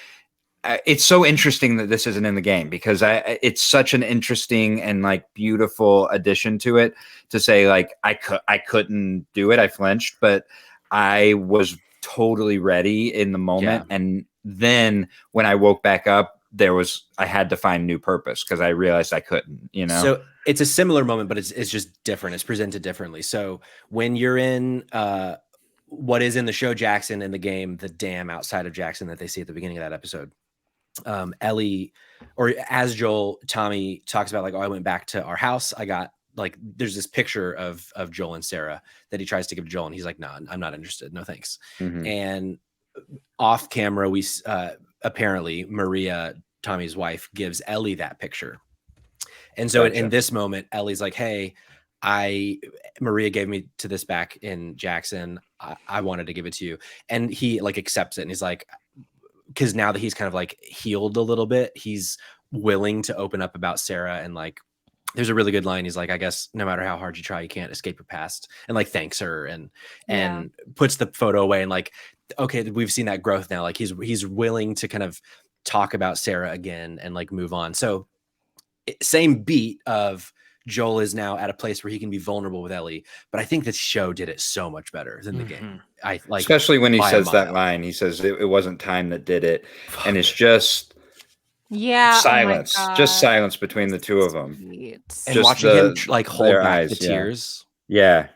S1: it's so interesting that this isn't in the game, because it's such an interesting and like beautiful addition to it, to say like I couldn't do it. I flinched, but I was totally ready in the moment.
S2: Yeah.
S1: And then when I woke back up, I had to find new purpose, because I realized I couldn't,
S2: So it's a similar moment, but it's just different. It's presented differently. So when you're in what is in the show Jackson, in the game, the dam outside of Jackson that they see at the beginning of that episode, Ellie, or as Joel, Tommy talks about like, oh, I went back to our house. I got like, there's this picture of Joel and Sarah that he tries to give Joel, and he's like, no, I'm not interested. No, thanks.
S1: Mhm.
S2: And off camera, we apparently Maria, Tommy's wife, gives Ellie that picture. And so in this moment, Ellie's like, hey, Maria gave me to this back in Jackson. I wanted to give it to you. And he like accepts it. And he's like, because now that he's kind of like healed a little bit, he's willing to open up about Sarah. And like, there's a really good line. He's like, I guess no matter how hard you try, you can't escape your past, and like thanks her and puts the photo away. And like, okay, we've seen that growth now. Like he's willing to kind of talk about Sarah again and like move on. So same beat of Joel is now at a place where he can be vulnerable with Ellie, but I think the show did it so much better than the game. I like,
S1: especially when he says that line. He says it wasn't time that did it, and it's just silence, just silence between the two of them,
S2: and
S1: just
S2: watching him like hold back the tears.
S1: Yeah.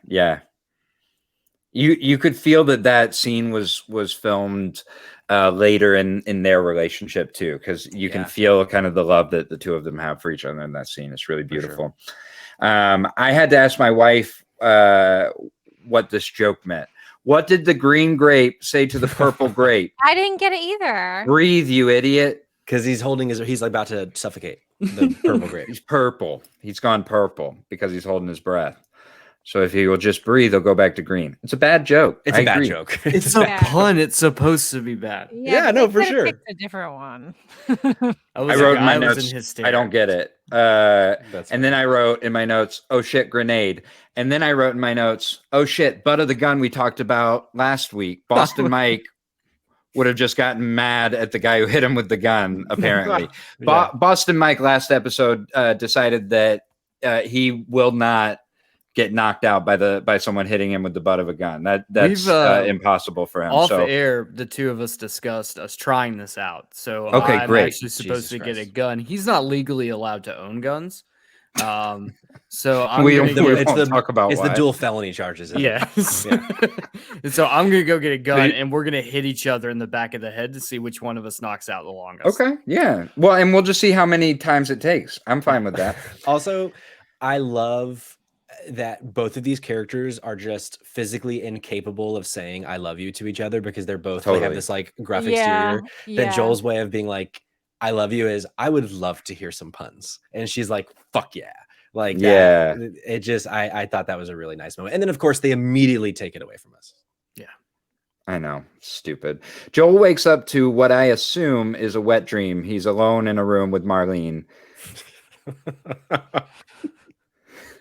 S1: You could feel that scene was filmed later in their relationship too, because you can feel kind of the love that the two of them have for each other in that scene. It's really beautiful. Sure. I had to ask my wife what this joke meant. What did the green grape say to the purple grape?
S4: I didn't get it either.
S1: Breathe, you idiot.
S2: Because he's like about to suffocate the purple grape.
S1: He's purple. He's gone purple because he's holding his breath. So if he will just breathe, he'll go back to green. It's a bad joke.
S2: It's a bad joke.
S3: It's a pun. It's supposed to be bad.
S2: Yeah, no, for sure.
S4: A different one.
S1: I wrote in my notes, I don't get it. And then I wrote in my notes, oh shit, grenade. And then I wrote in my notes, oh shit, butt of the gun we talked about last week. Boston Mike would have just gotten mad at the guy who hit him with the gun, apparently. Boston Mike last episode decided that he will not get knocked out by someone hitting him with the butt of a gun. That's impossible for him.
S3: Off air, the two of us discussed us trying this out. So I'm
S1: great.
S3: actually supposed to get a gun. He's not legally allowed to own guns. So
S2: it's the dual felony charges.
S3: Yes. And so I'm gonna go get a gun, and we're gonna hit each other in the back of the head to see which one of us knocks out the longest.
S1: Okay. Yeah. Well, and we'll just see how many times it takes. I'm fine with that.
S2: Also, I love that both of these characters are just physically incapable of saying I love you to each other, because they're both they have this like gruff exterior. That Joel's way of being like I love you is I would love to hear some puns, and she's like fuck yeah, like it just I thought that was a really nice moment. And then of course they immediately take it away from us.
S1: I know, stupid. Joel wakes up to what I assume is a wet dream. He's alone in a room with Marlene.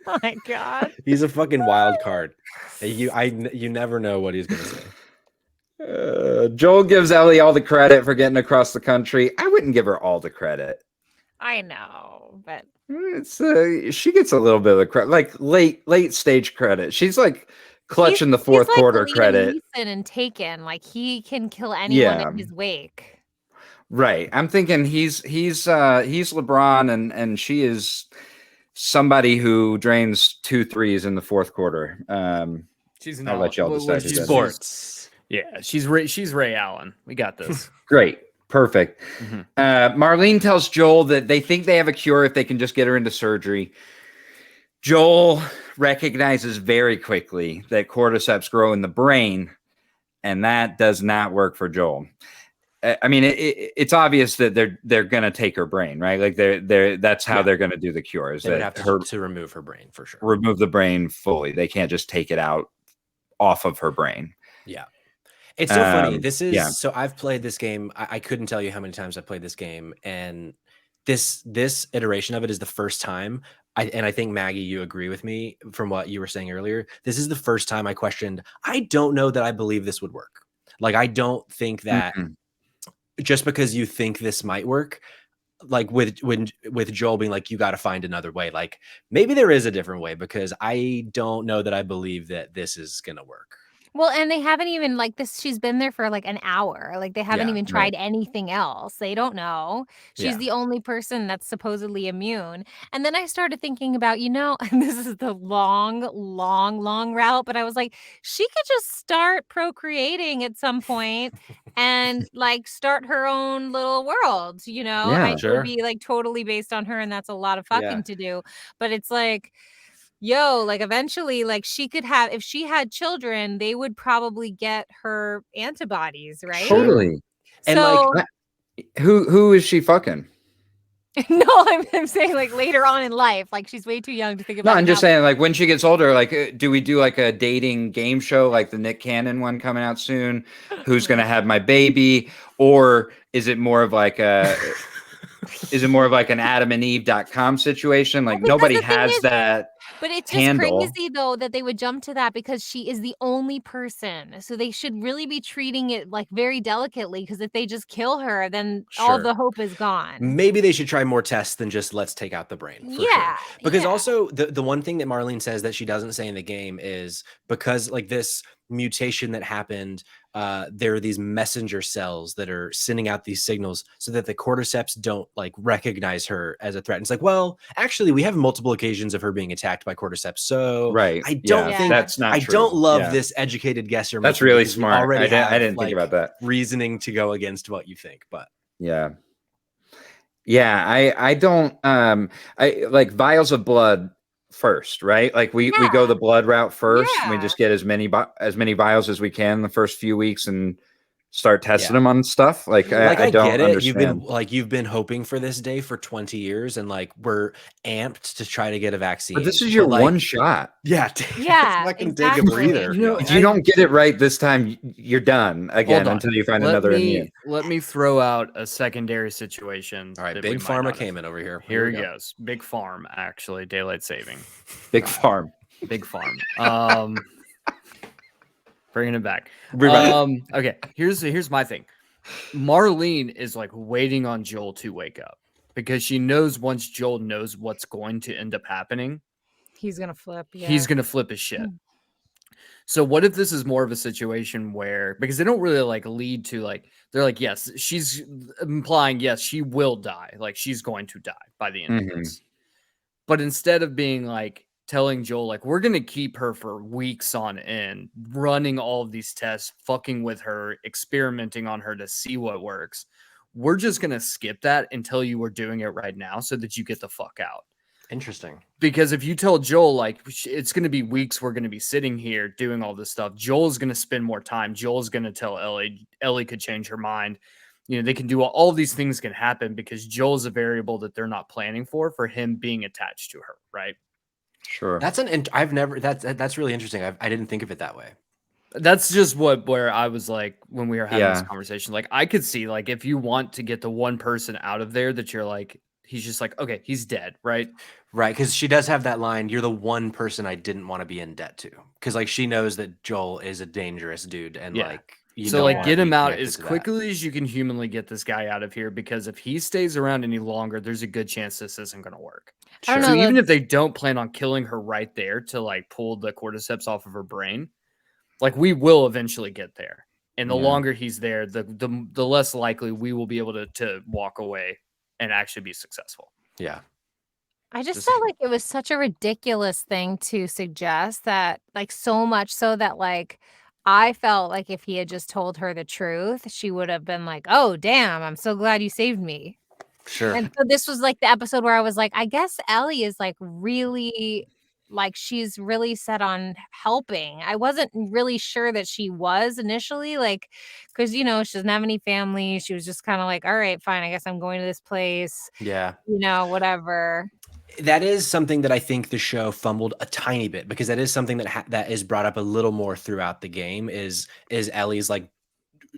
S4: Oh my god,
S2: he's a fucking wild card. You never know what he's gonna say.
S1: Joel gives Ellie all the credit for getting across the country. I wouldn't give her all the credit.
S4: I know, but
S1: it's she gets a little bit of the credit, like late stage credit. She's like clutching the fourth quarter credit.
S4: And Taken, like he can kill anyone in his wake.
S1: Right. I'm thinking he's LeBron and she is somebody who drains 2 threes in the fourth quarter.
S3: She's
S1: I'll let y'all decide.
S3: Sports. She's Ray Allen. We got this.
S1: Great. Perfect. Marlene tells Joel that they think they have a cure if they can just get her into surgery. Joel recognizes very quickly that cordyceps grow in the brain, and that does not work for Joel. I mean, it's obvious that they're gonna take her brain, right? Like that's how they're gonna do the cure. Is
S2: they would have to remove her brain for sure.
S1: Remove the brain fully. They can't just take it out off of her brain.
S2: Yeah, it's so funny. This is so I've played this game. I couldn't tell you how many times I played this game, and this iteration of it is the first time. I think Maggie, you agree with me from what you were saying earlier. This is the first time I questioned. I don't know that I believe this would work. Like I don't think that. just because you think this might work, like with Joel being like, you got to find another way. Like maybe there is a different way, because I don't know that I believe that this is gonna work.
S4: Well, and they haven't even like this. She's been there for like an hour. Like they haven't
S2: Yeah,
S4: even tried anything else. They don't know. She's
S2: Yeah.
S4: the only person that's supposedly immune. And then I started thinking about, and this is the long, long, long route, but I was like, she could just start procreating at some point and like start her own little world,
S1: Yeah.
S4: It
S2: Sure.
S4: would be like totally based on her, and that's a lot of fucking
S2: Yeah.
S4: to do. But it's like, like eventually, like she could have, if she had children, they would probably get her antibodies, right?
S2: Sure.
S1: Totally.
S2: And like,
S4: So
S1: Who is she fucking?
S4: no, I'm saying like later on in life, like she's way too young to think
S1: No,
S4: about.
S1: I'm
S4: it
S1: just
S4: now.
S1: saying, like, when she gets older, like, do we do like a dating game show, like the Nick Cannon one coming out soon? Who's gonna have my baby? Or is it more of like an AdamandEve.com situation? Like
S4: Well, because
S1: nobody
S4: the thing
S1: has
S4: is-
S1: that.
S4: But it's just
S1: handle.
S4: crazy though that they would jump to that, because she is the only person. So they should really be treating it like very delicately, because if they just kill her, then all
S2: Sure.
S4: the hope is gone.
S2: maybe they should try more tests than just let's take out the brain. For
S4: Yeah,
S2: sure. Because
S4: yeah.
S2: also the one thing that Marlene says that she doesn't say in the game is, because like this mutation that happened, there are these messenger cells that are sending out these signals so that the cordyceps don't like recognize her as a threat. And it's like, well, actually we have multiple occasions of her being attacked by cordyceps. So
S1: Right.
S2: I don't
S4: Yeah.
S2: think
S1: that's not
S2: I
S1: true.
S2: don't love
S1: Yeah.
S2: this educated guess you're
S1: That's
S2: making,
S1: really
S2: because we
S1: smart.
S2: already
S1: I didn't
S2: have,
S1: think about that.
S2: reasoning to go against what you think, but
S1: Yeah. Yeah, I don't I like vials of blood first, right? Like we go the blood route first. And we
S4: Yeah.
S1: just get as many vials as we can the first few weeks and start testing
S2: Yeah.
S1: them on stuff. Like I don't
S2: get it.
S1: understand.
S2: You've been hoping for this day for 20 years, and like we're amped to try to get a vaccine.
S1: But this is your
S2: like,
S1: one shot.
S2: Yeah,
S4: Yeah,
S2: it's not gonna take a
S4: exactly.
S2: breather.
S1: If you don't get it right this time, you're done again
S3: on.
S1: until you find another immune.
S3: Let me throw out a secondary situation.
S2: All right,
S3: that
S2: big
S3: we might
S2: pharma
S3: not have-
S2: came in over here.
S3: Here
S2: we
S3: he
S2: go.
S3: goes. Big farm, actually. Daylight saving.
S1: Big farm.
S3: Big farm. Bringing it back.
S2: Rerun
S3: Okay. Here's my thing. Marlene is like waiting on Joel to wake up, because she knows once Joel knows what's going to end up happening,
S4: He's gonna flip. Yeah.
S3: he's gonna flip his shit.
S4: Mm.
S3: So what if this is more of a situation where, because they don't really like lead to like, they're like, yes, she's implying, yes, she will die. Like she's going to die by the end of this. But instead of being like telling Joel, like, we're going to keep her for weeks on end, running all of these tests, fucking with her, experimenting on her to see what works. We're just going to skip that until you are doing it right now so that you get the fuck out.
S2: Interesting.
S3: Because if you tell Joel, like, it's going to be weeks, we're going to be sitting here doing all this stuff, Joel's going to spend more time. Joel's going to tell Ellie. Ellie could change her mind. They can do all of these things can happen because Joel's a variable that they're not planning for him being attached to her, right?
S1: Sure.
S2: That's really interesting. I didn't think of it that way.
S3: That's just where I was like, when we were having this conversation, like I could see, like, if you want to get the one person out of there that you're like, he's just like, okay, he's dead, right?
S2: Right, because she does have that line, you're the one person I didn't want to be in debt to. Because like she knows that Joel is a dangerous dude, and like
S3: so like get him out as quickly as you can humanly get this guy out of here, because if he stays around any longer, there's a good chance this isn't going to work.
S4: I don't
S3: So
S4: know,
S3: even if they don't plan on killing her right there to like pull the cordyceps off of her brain, like we will eventually get there. And the longer he's there, the less likely we will be able to walk away and actually be successful.
S2: Yeah.
S4: I just felt like it was such a ridiculous thing to suggest, that like so much so that like I felt like if he had just told her the truth, she would have been like, oh, damn, I'm so glad you saved me.
S2: Sure.
S4: And so this was like the episode where I was like, I guess Ellie is like really, like she's really set on helping. I wasn't really sure that she was initially, like, because, she doesn't have any family. She was just kind of like, all right, fine, I guess I'm going to this place.
S2: Yeah.
S4: Whatever.
S2: That is something that I think the show fumbled a tiny bit, because that is something that is brought up a little more throughout the game is Ellie's like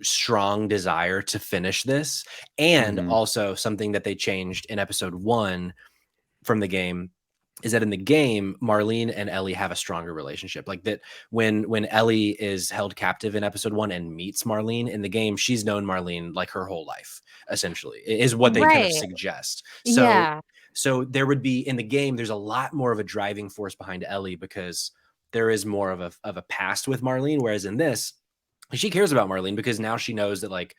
S2: strong desire to finish this, and also something that they changed in episode 1 from the game is that in the game, Marlene and Ellie have a stronger relationship. Like that when Ellie is held captive in episode 1 and meets Marlene in the game, she's known Marlene like her whole life, essentially, is what they kind of
S4: Right.
S2: suggest.
S4: Yeah.
S2: So there would be in the game, there's a lot more of a driving force behind Ellie because there is more of a past with Marlene. Whereas in this, she cares about Marlene because now she knows that like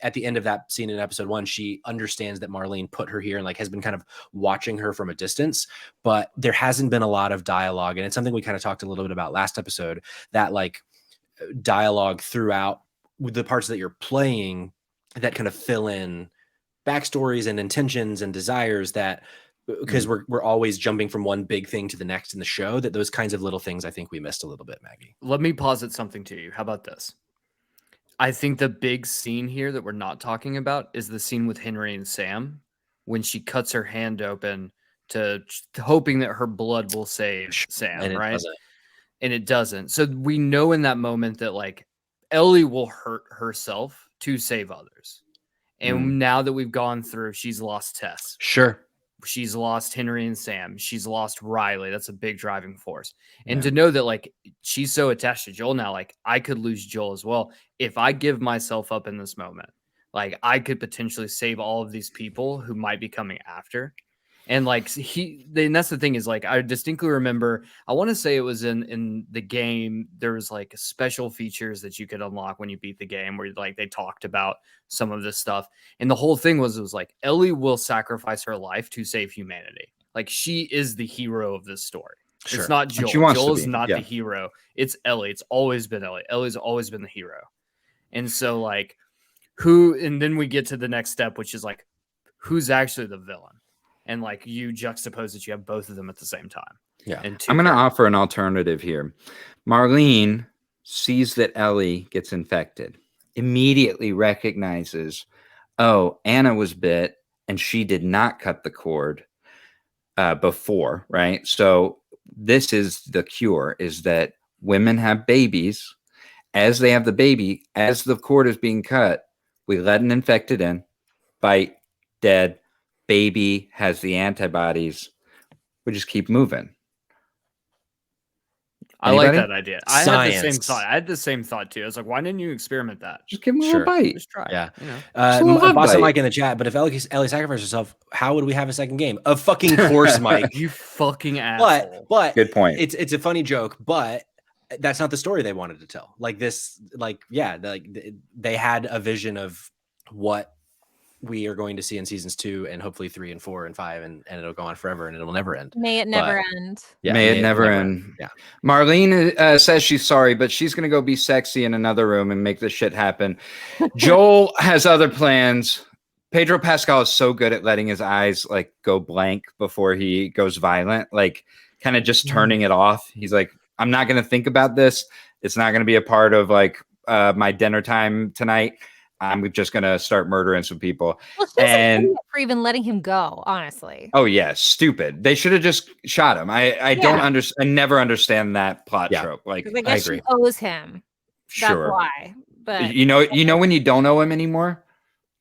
S2: at the end of that scene in episode 1, she understands that Marlene put her here and like has been kind of watching her from a distance, but there hasn't been a lot of dialogue. And it's something we kind of talked a little bit about last episode, that like dialogue throughout with the parts that you're playing that kind of fill in backstories and intentions and desires, that because we're always jumping from one big thing to the next in the show, that those kinds of little things I think we missed a little bit, Maggie.
S3: Let me posit something to you. How about this? I think the big scene here that we're not talking about is the scene with Henry and Sam when she cuts her hand open to hoping that her blood will save Sam,
S2: And
S3: right?
S2: doesn't.
S3: And it doesn't. So we know in that moment that like Ellie will hurt herself to save others. And now that we've gone through, she's lost Tess.
S2: Sure.
S3: She's lost Henry and Sam. She's lost Riley. That's a big driving force. And to know that like she's so attached to Joel now, like I could lose Joel as well. If I give myself up in this moment, like I could potentially save all of these people who might be coming after. And like and that's the thing is like I distinctly remember, I want to say it was in the game, there was like special features that you could unlock when you beat the game where like they talked about some of this stuff. And the whole thing was, it was like Ellie will sacrifice her life to save humanity. Like she is the hero of this story.
S2: Sure.
S3: It's not Joel. Joel is not the hero. It's Ellie. It's always been Ellie. Ellie's always been the hero. And so like and then we get to the next step, which is like, who's actually the villain? And like you juxtapose that you have both of them at the same time.
S2: Yeah.
S1: I'm going to offer an alternative here. Marlene sees that Ellie gets infected, immediately recognizes, oh, Anna was bit and she did not cut the cord before, right? So this is the cure, is that women have babies. As they have the baby, as the cord is being cut, we let an infected in, bite, dead. Baby has the antibodies. We just keep moving.
S3: I like that idea.
S2: Science.
S3: I had the same thought. I had the same thought too. I was like, why didn't you experiment that?
S1: Just give him a little bite.
S3: Just try.
S2: Yeah.
S3: You know?
S2: Boss and Mike in the chat, but if Ellie sacrificed herself, how would we have a second game? Of fucking course, Mike.
S3: You fucking asshole.
S2: But
S1: good point.
S2: It's a funny joke, but that's not the story they wanted to tell. Like this, like, yeah, they had a vision of what we are going to see in seasons 2 and hopefully 3 and 4 and 5, and it'll go on forever and it'll never end.
S4: May it never end.
S2: Yeah,
S1: may it never end.
S2: Yeah.
S1: Marlene says she's sorry, but she's going to go be sexy in another room and make this shit happen. Joel has other plans. Pedro Pascal is so good at letting his eyes like go blank before he goes violent, like kind of just turning it off. He's like, I'm not going to think about this. It's not going to be a part of like my dinner time tonight. I'm just going to start murdering some people.
S4: Well, she's an idiot for even letting him go, honestly.
S1: Oh, yeah. Stupid. They should have just shot him. I don't understand. I never understand that plot trope. Like,
S4: I guess she owes him.
S1: Sure.
S4: That's why. But
S1: you know when you don't owe him anymore?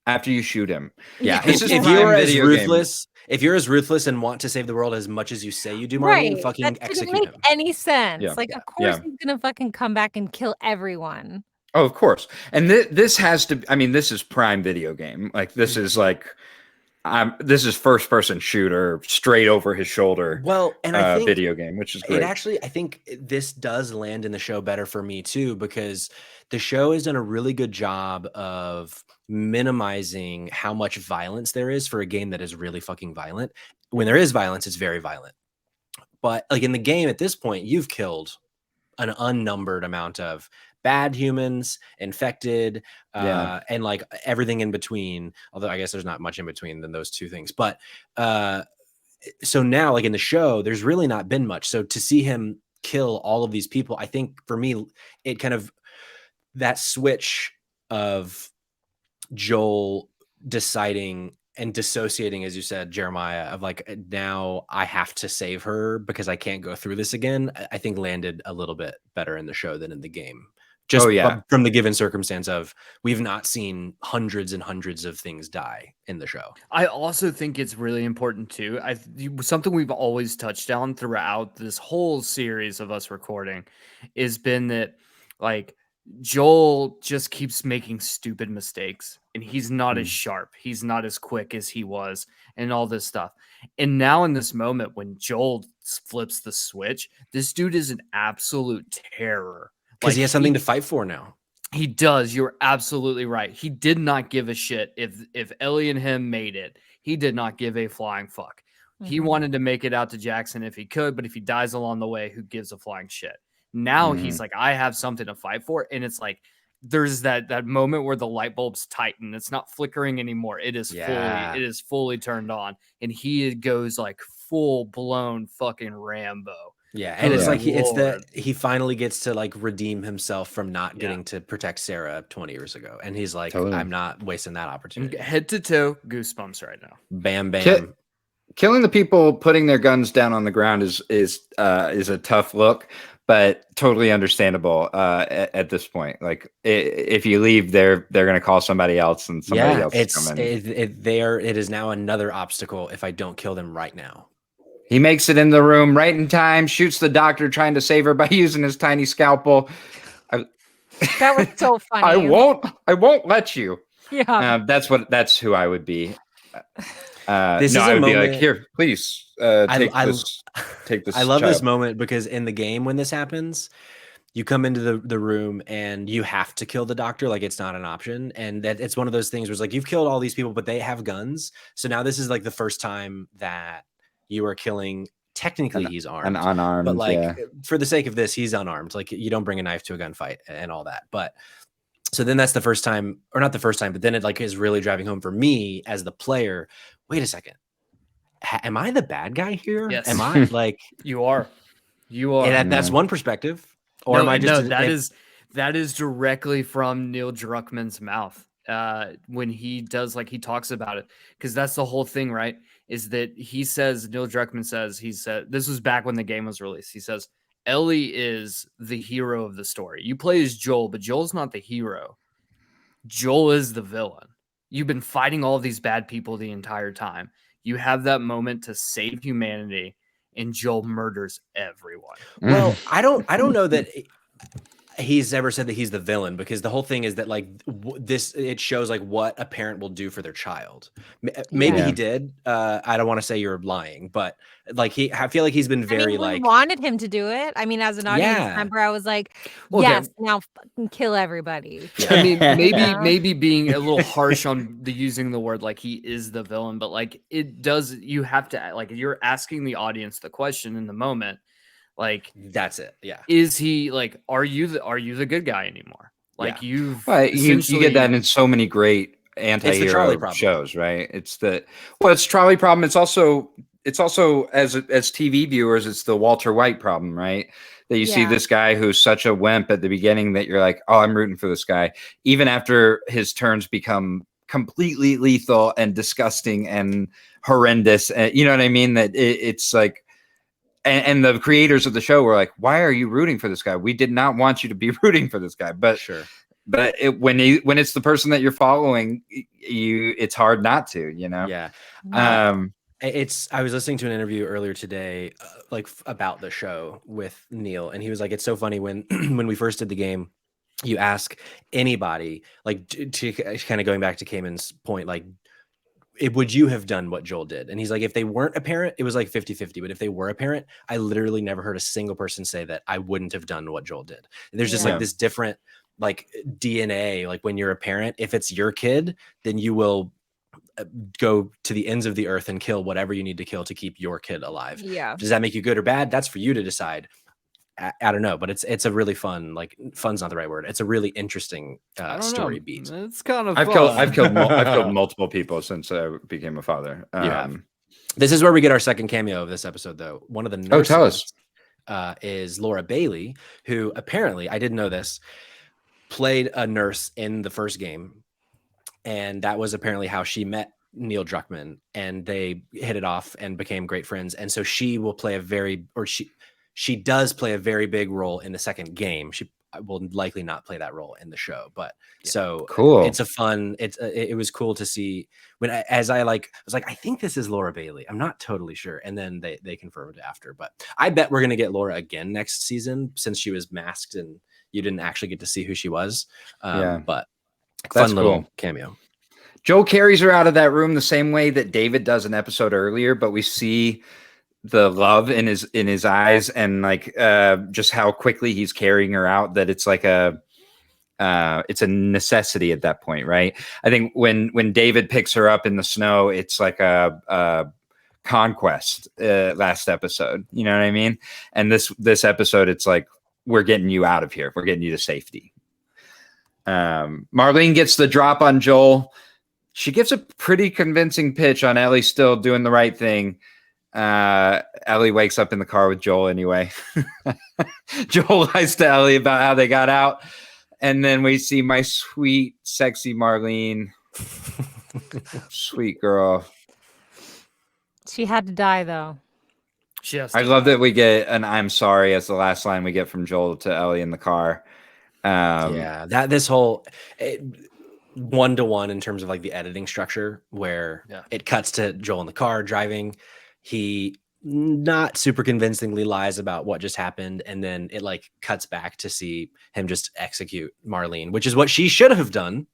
S1: After you shoot him.
S2: Yeah.
S1: This is
S2: if you're as ruthless, if you're as ruthless and want to save the world as much as you say you do, Marlene, fucking execute him.
S4: That didn't make any sense.
S1: Yeah.
S4: Like, of course he's gonna fucking come back and kill everyone.
S1: Oh, of course. And this has to, I mean, this is prime video game. Like, this is like, this is first person shooter straight over his shoulder.
S2: Well, and I think
S1: video game, which is great.
S2: It actually, I think this does land in the show better for me too, because the show has done a really good job of minimizing how much violence there is for a game that is really fucking violent. When there is violence, it's very violent. But like in the game at this point, you've killed an unnumbered amount of bad humans, infected, and like everything in between. Although I guess there's not much in between than those two things. But so now, like in the show, there's really not been much. So to see him kill all of these people, I think for me, it kind of that switch of Joel deciding and dissociating, as you said, Jeremiah, of like, now I have to save her because I can't go through this again, I think landed a little bit better in the show than in the game. Just
S1: yeah.
S2: from the given circumstance of we've not seen hundreds and hundreds of things die in the show.
S3: I also think it's really important too. Something we've always touched on throughout this whole series of us recording has been that like Joel just keeps making stupid mistakes and he's not as sharp. He's not as quick as he was and all this stuff. And now in this moment when Joel flips the switch, this dude is an absolute terror.
S2: Because he has something to fight for now.
S3: He does. You're absolutely right. He did not give a shit if Ellie and him made it. He did not give a flying fuck. He wanted to make it out to Jackson if he could, but if he dies along the way, who gives a flying shit? Now he's like, I have something to fight for. And it's like, there's that moment where the light bulbs tighten. It's not flickering anymore. It is fully turned on. And he goes like full blown fucking Rambo.
S2: Yeah, and it's like he finally gets to like redeem himself from not getting to protect Sarah 20 years ago, and he's like, I'm not wasting that opportunity.
S3: Head to toe, goosebumps right now.
S2: Bam, bam.
S1: Killing the people putting their guns down on the ground is a tough look, but totally understandable at this point. Like if you leave, they're going to call somebody else, and somebody else is coming.
S2: It is now another obstacle if I don't kill them right now.
S1: He makes it in the room right in time, shoots the doctor trying to save her by using his tiny scalpel.
S4: That was so funny.
S1: I won't let you.
S4: Yeah.
S1: That's who I would be.
S2: I would
S1: be like, here, please, take this.
S2: I love this moment because in the game when this happens, you come into the room and you have to kill the doctor. Like it's not an option. And that it's one of those things where it's like, you've killed all these people, but they have guns. So now this is like the first time that you are killing. Technically, he's armed
S1: and unarmed,
S2: but like for the sake of this, he's unarmed. Like you don't bring a knife to a gunfight and all that. But so then that's the first time, or not the first time, but then it like is really driving home for me as the player. Wait a second, am I the bad guy here?
S3: Yes.
S2: Am I like
S3: you are?
S2: And that's one perspective, or am I just?
S3: That is directly from Neil Druckmann's mouth when he does he talks about it, because that's the whole thing, right? Is that Neil Druckmann says, this was back when the game was released. He says, Ellie is the hero of the story. You play as Joel, but Joel's not the hero. Joel is the villain. You've been fighting all these bad people the entire time. You have that moment to save humanity, and Joel murders everyone.
S2: Well, I don't know that he's ever said that he's the villain, because the whole thing is that it shows like what a parent will do for their child. Maybe he did. I don't want to say you're lying, but like I feel like he's been very
S4: we wanted him to do it. I mean, as an audience member, I was like, yes, now fucking kill everybody.
S3: Yeah. I mean, maybe being a little harsh on using the word like he is the villain, but like it does. You have to you're asking the audience the question in the moment. Like
S2: that's it. Yeah.
S3: Is he like, are you the good guy anymore? Like you
S1: get that in so many great anti-hero shows, right? It's trolley problem. It's also as TV viewers, it's the Walter White problem, right? That you see this guy who's such a wimp at the beginning that you're like, oh, I'm rooting for this guy. Even after his turns become completely lethal and disgusting and horrendous. And you know what I mean? That it's like, and the creators of the show were like, why are you rooting for this guy? We did not want you to be rooting for this guy. But
S2: sure.
S1: But when it's the person that you're following, it's hard not to, you know?
S2: Yeah. I was listening to an interview earlier today, about the show with Neil, and he was like, it's so funny when we first did the game, you ask anybody, like to kind of going back to Kamen's point, like, would you have done what Joel did? And he's like, if they weren't a parent, it was like 50-50. But if they were a parent, I literally never heard a single person say that I wouldn't have done what Joel did. And there's just like this different like DNA. Like when you're a parent, if it's your kid, then you will go to the ends of the earth and kill whatever you need to kill to keep your kid alive.
S4: Yeah.
S2: Does that make you good or bad? That's for you to decide. I don't know, but it's a really fun, like fun's not the right word. It's a really interesting story beat.
S3: It's kind of
S1: I've killed multiple people since I became a father.
S2: This is where we get our second cameo of this episode, though. One of the nurses
S1: tell us.
S2: Is Laura Bailey, who apparently, I didn't know this, played a nurse in the first game, and that was apparently how she met Neil Druckmann, and they hit it off and became great friends. And so she will play she does play a very big role in the second game. will likely not play that role in the show. But so
S1: Cool.
S2: it's a fun. It was cool to see when I was like, I think this is Laura Bailey. I'm not totally sure, and then they confirmed after. But I bet we're gonna get Laura again next season since she was masked and you didn't actually get to see who she was. But fun little cameo.
S1: Joel carries her out of that room the same way that David does an episode earlier, but we see the love in his eyes and like just how quickly he's carrying her out, that it's like it's a necessity at that point, right? I think when David picks her up in the snow, it's like a conquest last episode, you know what I mean? And this episode, it's like, we're getting you out of here, we're getting you to safety. Marlene gets the drop on Joel. She gives a pretty convincing pitch on Ellie still doing the right thing. Ellie wakes up in the car with Joel anyway. Joel lies to Ellie about how they got out, and then we see my sweet, sexy Marlene. Sweet girl.
S4: She had to die though.
S1: I love that we get an "I'm sorry" as the last line we get from Joel to Ellie in the car.
S2: This whole 1-to-1 in terms of like the editing structure, where it cuts to Joel in the car driving. He not super convincingly lies about what just happened, and then it like cuts back to see him just execute Marlene, which is what she should have done.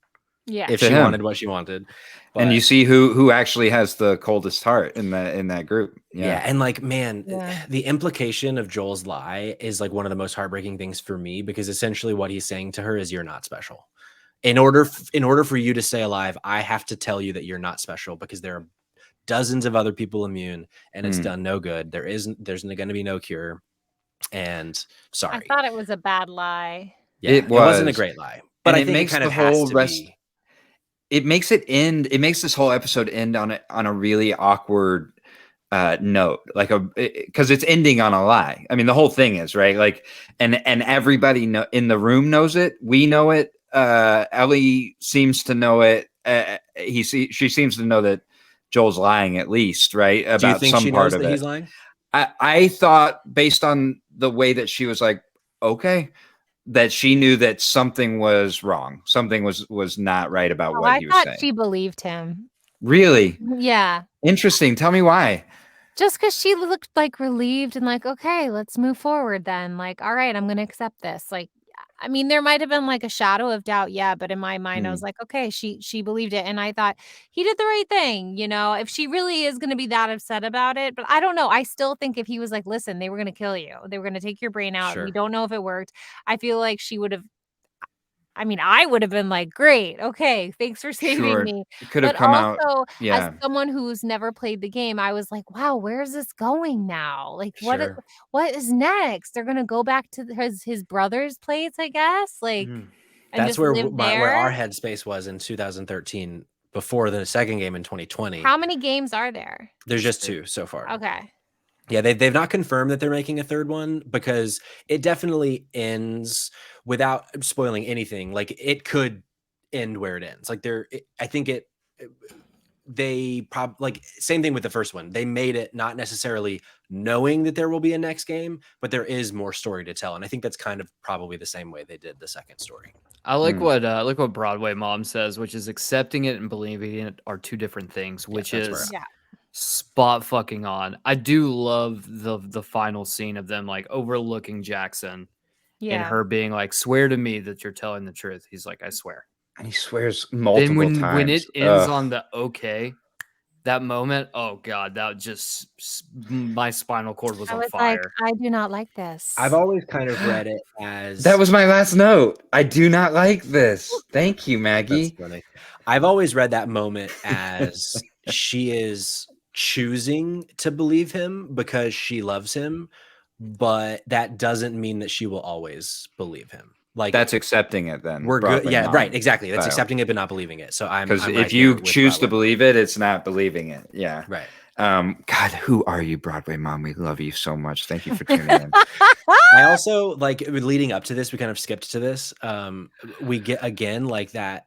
S4: Yeah,
S2: if she wanted what she wanted. But,
S1: and you see who actually has the coldest heart in that group.
S2: Yeah, and like, man, the implication of Joel's lie is like one of the most heartbreaking things for me, because essentially what he's saying to her is, you're not special. In order for you to stay alive, I have to tell you that you're not special, because there are dozens of other people immune, and it's done no good. There's going to be no cure. And sorry,
S4: I thought it was a bad lie.
S2: Yeah, it wasn't a great lie, but I think it kind of has to be.
S1: It makes it end. It makes this whole episode end on a really awkward note, like because it's ending on a lie. I mean, the whole thing is right. Like, and everybody in the room knows it. We know it. Ellie seems to know it. She seems to know that Joel's lying, at least, right? About
S2: Do you think
S1: some
S2: she
S1: part
S2: knows
S1: of
S2: that
S1: it.
S2: He's lying?
S1: I thought, based on the way that she was like, okay, that she knew that something was wrong. Something was not right about what he was saying.
S4: I thought she believed him.
S1: Really?
S4: Yeah.
S1: Interesting. Tell me why.
S4: Just because she looked like relieved and like, okay, let's move forward then. Like, all right, I'm going to accept this. Like, I mean, there might have been like a shadow of doubt. Yeah. But in my mind, I was like, okay, she believed it. And I thought he did the right thing. You know, if she really is going to be that upset about it, but I don't know. I still think if he was like, listen, they were going to kill you. They were going to take your brain out.
S2: Sure.
S4: We don't know if it worked. I feel like she would have. I mean, I would have been like, great. Okay. Thanks for saving me.
S1: It could have come out.
S4: As someone who's never played the game, I was like, wow, where's this going now? Like, what is next? They're going to go back to his brother's place, I guess. Like, and
S2: that's
S4: just
S2: where
S4: our
S2: headspace was in 2013 before the second game in 2020.
S4: How many games are there?
S2: There's just 2 so far.
S4: Okay.
S2: Yeah, they've not confirmed that they're making a third one, because it definitely ends without spoiling anything. Like, it could end where it ends. Like, same thing with the first one. They made it not necessarily knowing that there will be a next game, but there is more story to tell. And I think that's kind of probably the same way they did the second story.
S3: I like what Broadway Mom says, which is accepting it and believing it are 2 different things, which is spot fucking on. I do love the final scene of them like overlooking Jackson and her being like, swear to me that you're telling the truth. He's like, I swear.
S1: And he swears multiple times.
S3: When it ends on the okay, that moment, oh God, that just, my spinal cord was on fire.
S4: Like, I do not like this.
S2: I've always kind of read it as...
S1: That was my last note. I do not like this. Thank you, Maggie.
S2: That's funny. I've always read that moment as she is choosing to believe him because she loves him, but that doesn't mean that she will always believe him. Like,
S1: that's accepting it then.
S2: We're good. Yeah, right. Exactly. That's accepting it, but not believing it. So
S1: because if you choose to believe it, it's not believing it. Yeah.
S2: Right.
S1: God, who are you, Broadway Mom? We love you so much. Thank you for tuning in.
S2: I also, like, leading up to this, we kind of skipped to this. We get again like that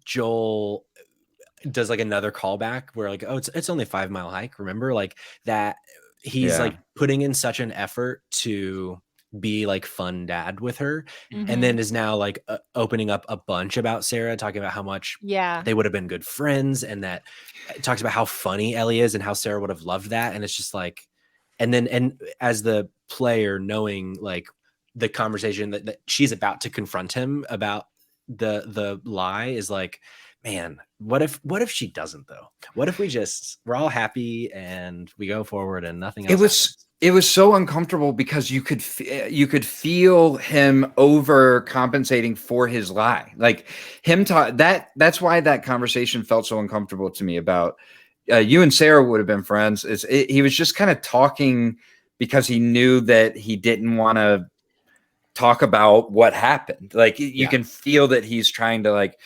S2: Joel does like another callback where like, oh, it's only a 5-mile hike. Remember, like that he's like putting in such an effort to be like fun dad with her,
S4: Mhm.
S2: and then is now like opening up a bunch about Sarah, talking about how much
S4: Yeah.
S2: they would have been good friends, and that talks about how funny Ellie is and how Sarah would have loved that. And it's just like, and as the player knowing like the conversation that she's about to confront him about the lie is like, man, what if she doesn't though? What if we're all happy and we go forward and nothing else happens?
S1: It was so uncomfortable because you could feel him overcompensating for his lie, like him that's why that conversation felt so uncomfortable to me about you and Sarah would have been friends. He was just kind of talking because he knew that he didn't want to talk about what happened. Like you can feel that he's trying to like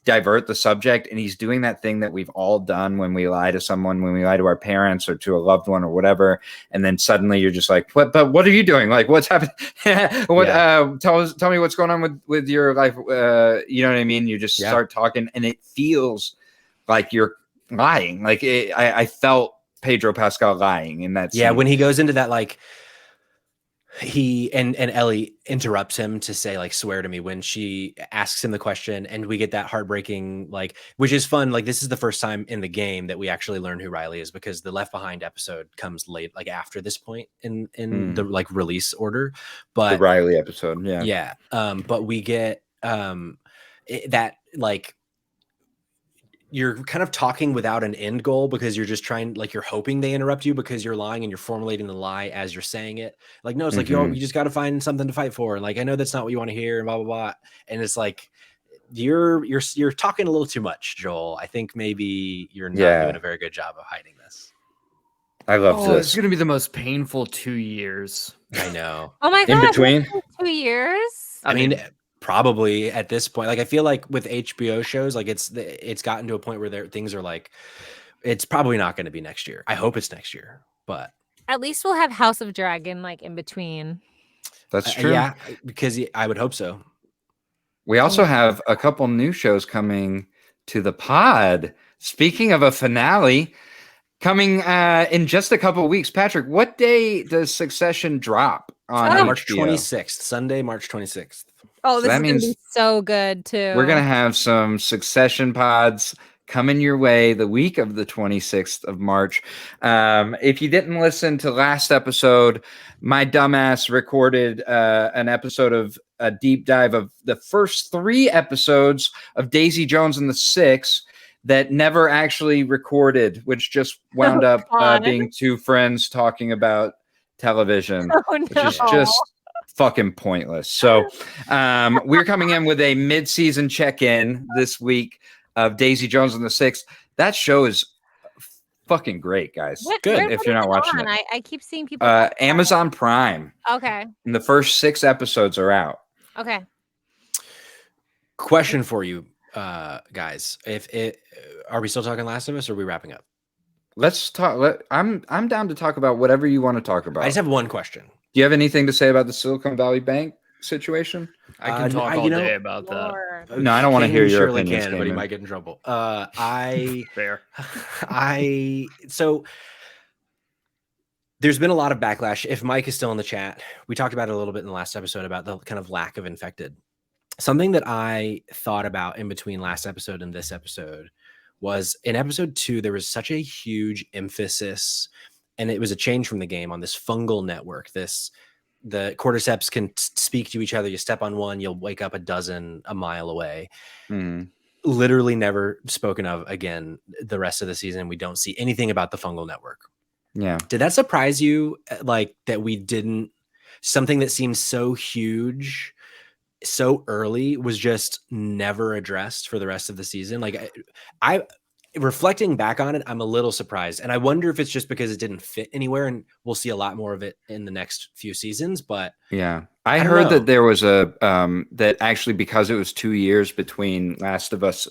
S1: divert the subject, and he's doing that thing that we've all done when we lie to someone, when we lie to our parents or to a loved one or whatever, and then suddenly you're just like, what are you doing? Like, what's happening? Tell me what's going on with your life. You know what I mean? You just start talking, and it feels like you're lying. Like I felt Pedro Pascal lying in that scene.
S2: When he goes into that, like he and Ellie interrupts him to say like, swear to me, when she asks him the question, and we get that heartbreaking, like, which is fun. Like this is the first time in the game that we actually learn who Riley is, because the Left Behind episode comes late, like after this point in the like release order. But
S1: the Riley episode.
S2: But we get that like, you're kind of talking without an end goal, because you're just trying, like you're hoping they interrupt you because you're lying, and you're formulating the lie as you're saying it. Like, no, it's like, you just got to find something to fight for. And like, I know that's not what you want to hear, and blah, blah, blah. And it's like, you're talking a little too much, Joel. I think maybe you're not doing a very good job of hiding this.
S1: I love this.
S3: It's going to be the most painful 2 years.
S2: I know.
S4: Oh my God.
S1: In between
S4: 2 years.
S2: I mean, probably at this point, like I feel like with HBO shows, like it's gotten to a point where things are like, it's probably not going to be next year. I hope it's next year, but
S4: At least we'll have House of Dragon like in between.
S1: that's true.
S2: Yeah, because I would hope so.
S1: We also have a couple new shows coming to the pod. Speaking of a finale coming in just a couple of weeks, Patrick, what day does Succession drop on
S2: March
S1: HBO?
S2: 26th, Sunday, March 26th.
S4: Oh, this
S1: that
S4: is going to be
S1: means
S4: so good too.
S1: We're going to have some Succession pods coming your way the week of the 26th of March. If you didn't listen to last episode, my dumbass recorded an episode of a deep dive of the first 3 episodes of Daisy Jones and the Six that never actually recorded, which just wound up being 2 friends talking about television, which is just fucking pointless. So we're coming in with a mid-season check-in this week of Daisy Jones and the Six. That show is fucking great, guys. Good if you're not watching it.
S4: I keep seeing people.
S1: Amazon Prime.
S4: Okay.
S1: And the first 6 episodes are out.
S4: Okay.
S2: Question for you, guys. Are we still talking Last of Us, or are we wrapping up?
S1: Let's talk. I'm down to talk about whatever you want to talk about.
S2: I just have one question.
S1: Do you have anything to say about the Silicon Valley Bank situation?
S3: I can talk all day about that.
S1: No, I don't want to hear your opinions.
S2: But he might get in trouble.
S3: Fair.
S2: So there's been a lot of backlash. If Mike is still in the chat, we talked about it a little bit in the last episode about the kind of lack of infected. Something that I thought about in between last episode and this episode was in episode 2, there was such a huge emphasis, and it was a change from the game, on this fungal network. The cordyceps can speak to each other. You step on one, you'll wake up a dozen a mile away. Literally never spoken of again the rest of the season. We don't see anything about the fungal network.
S1: Yeah.
S2: Did that surprise you? Like that we didn't, something that seemed so huge so early was just never addressed for the rest of the season. Like I reflecting back on it, I'm a little surprised. And I wonder if it's just because it didn't fit anywhere, and we'll see a lot more of it in the next few seasons. But
S1: yeah, I heard that there was that actually, because it was 2 years between Last of Us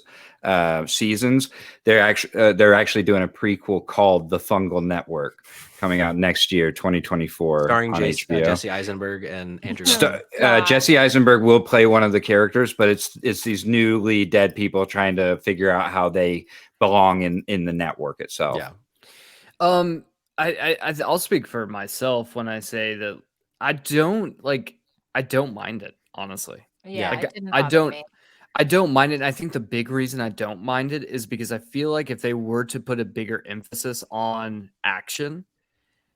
S1: seasons, they're actually doing a prequel called The Fungal Network coming out next year, 2024,
S2: starring
S1: on HBO.
S2: Jesse Eisenberg and Andrew.
S1: Jesse Eisenberg will play one of the characters, but it's these newly dead people trying to figure out how they belong in the network itself.
S2: Yeah.
S3: I'll speak for myself when I say that I don't mind it, honestly.
S4: Yeah,
S3: Like
S4: it didn't
S3: I
S4: bother
S3: don't
S4: me.
S3: I don't mind it. And I think the big reason I don't mind it is because I feel like if they were to put a bigger emphasis on action,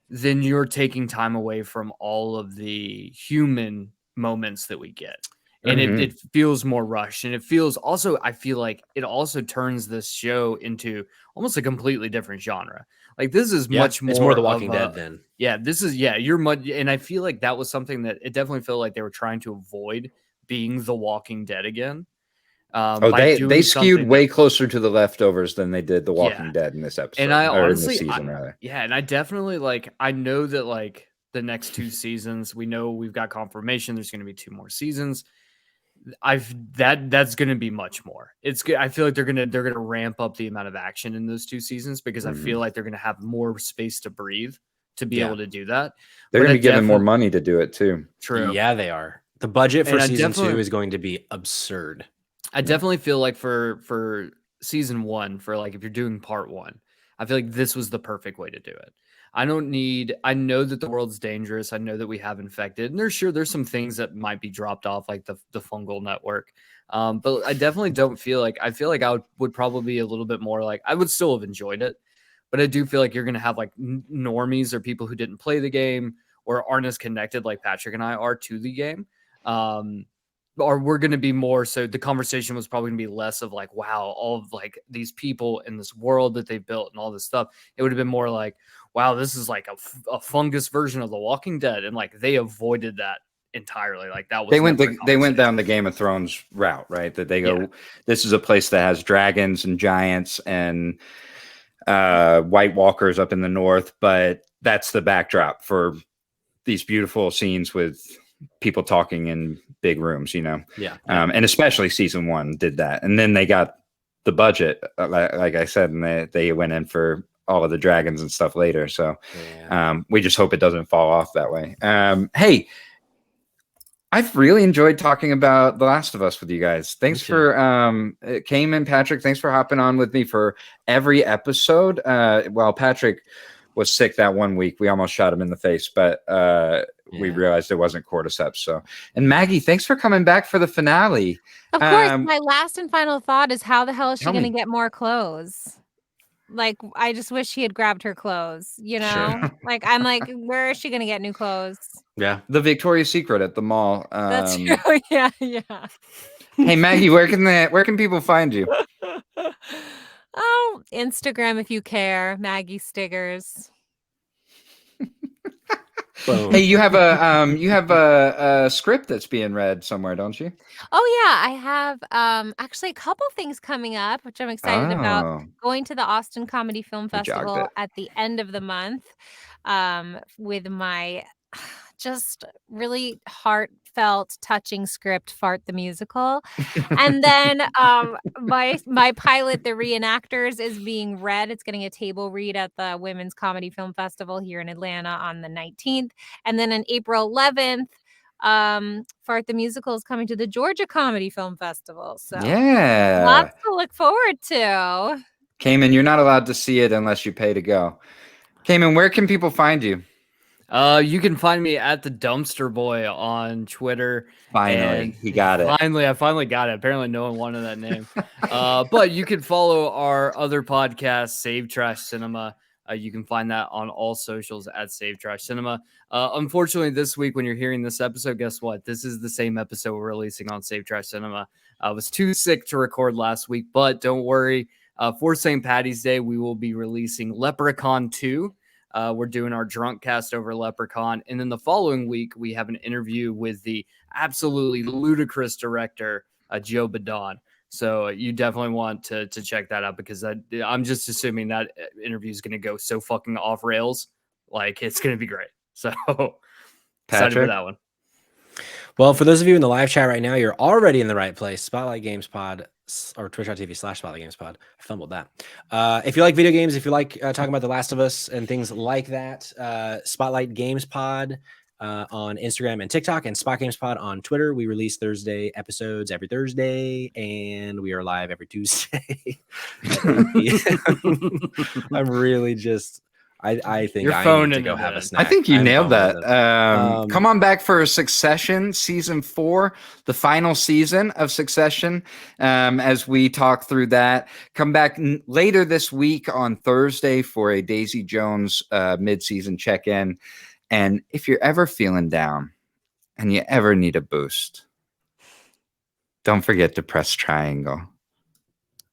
S3: then you're taking time away from all of the human moments that we get. And it feels more rushed. And it feels also, I feel like it also turns this show into almost a completely different genre. Like this is much more.
S2: It's more The Walking
S3: of
S2: Dead
S3: a,
S2: then.
S3: Yeah, this is, you're much. And I feel like that was something that it definitely felt like they were trying to avoid being The Walking Dead again. By
S1: They
S3: doing
S1: skewed
S3: something
S1: way closer to the leftovers than they did The Walking
S3: Yeah.
S1: Dead in this episode,
S3: And I
S1: or in this
S3: honestly,
S1: season, rather.
S3: yeah, and I definitely I know that the next 2 seasons, we know we've got confirmation there's going to be 2 more seasons. That's going to be much more. I feel like they're going to ramp up the amount of action in those 2 seasons because I feel like they're going to have more space to breathe to be able to do that.
S1: They're
S3: But
S1: going to
S3: I
S1: be given more
S3: definitely-
S1: money to do it too.
S3: True.
S2: Yeah, they are. The budget for
S3: And I
S2: season 2
S3: definitely-
S2: is going to be absurd.
S3: I definitely feel like for season 1, for if you're doing part 1, I feel like this was the perfect way to do it. I know that the world's dangerous. I know that we have infected, and there's some things that might be dropped off, like the fungal network. But I definitely don't feel like, I feel like I would probably be a little bit more I would still have enjoyed it, but I do feel like you're going to have normies or people who didn't play the game or aren't as connected like Patrick and I are to the game. Or we're going to be more, so the conversation was probably going to be less of wow, all of these people in this world that they've built and all this stuff. It would have been more wow, this is a fungus version of The Walking Dead. And they avoided that entirely. That was
S1: they went down the Game of Thrones route, right? That they go, this is a place that has dragons and giants and White Walkers up in the north, but that's the backdrop for these beautiful scenes with people talking in big rooms, and especially season 1 did that, and then they got the budget, like I said, and they went in for all of the dragons and stuff later. So we just hope it doesn't fall off that way. Hey, I've really enjoyed talking about The Last of Us with you guys. Thanks for Kamen, Patrick. Thanks for hopping on with me for every episode. While Patrick was sick that one week, we almost shot him in the face, but we realized it wasn't cordyceps. So, and Maggie, thanks for coming back for the finale.
S4: Of course, my last and final thought is, how the hell is she going to get more clothes? I just wish he had grabbed her clothes, Sure. I'm where is she going to get new clothes?
S2: Yeah.
S1: The Victoria's Secret at the mall.
S4: That's true. Yeah.
S1: Hey, Maggie, where can people find you?
S4: Oh, Instagram if you care, Maggie Stiggers.
S2: Boom.
S1: Hey, you have a script that's being read somewhere, don't you?
S4: Oh yeah, I have actually a couple things coming up, which I'm excited about. Going to the Austin Comedy Film Festival at the end of the month, with my just really heartfelt, touching script, Fart the Musical. And then my pilot, The Reenactors, is being read. It's getting a table read at the Women's Comedy Film Festival here in Atlanta on the 19th. And then on April 11th, Fart the Musical is coming to the Georgia Comedy Film Festival. So lots to look forward to.
S1: Kamen, you're not allowed to see it unless you pay to go. Kamen, where can people find you?
S3: You can find me at the Dumpster Boy on Twitter.
S1: Finally, he got it.
S3: I finally got it. Apparently, no one wanted that name. But you can follow our other podcast, Save Trash Cinema. You can find that on all socials at Save Trash Cinema. Unfortunately, this week when you're hearing this episode, guess what? This is the same episode we're releasing on Save Trash Cinema. I was too sick to record last week, but don't worry. For St. Paddy's Day, we will be releasing Leprechaun 2. We're doing our drunk cast over Leprechaun. And then the following week, we have an interview with the absolutely ludicrous director, Joe Badon. So you definitely want to check that out, because I'm just assuming that interview is going to go so fucking off rails. It's going to be great. So excited for that one.
S2: Well, for those of you in the live chat right now, you're already in the right place. Spotlight Games Pod, or twitch.tv/Spotlight Games Pod. I fumbled that. If you like video games, if you like talking about The Last of Us and things like that, Spotlight Games Pod on Instagram and TikTok, and Spot Games Pod on Twitter. We release Thursday episodes every Thursday, and we are live every Tuesday. I'm really just I think
S3: You're
S2: I need
S3: phoning
S2: to go
S3: it
S2: have a
S3: in.
S2: snack.
S1: I think you
S2: I'm
S1: nailed
S2: phoning
S1: that.
S2: it in.
S1: Come on back for Succession season 4, the final season of Succession. As we talk through that, come back later this week on Thursday for a Daisy Jones mid-season check-in. And if you're ever feeling down and you ever need a boost, don't forget to press triangle.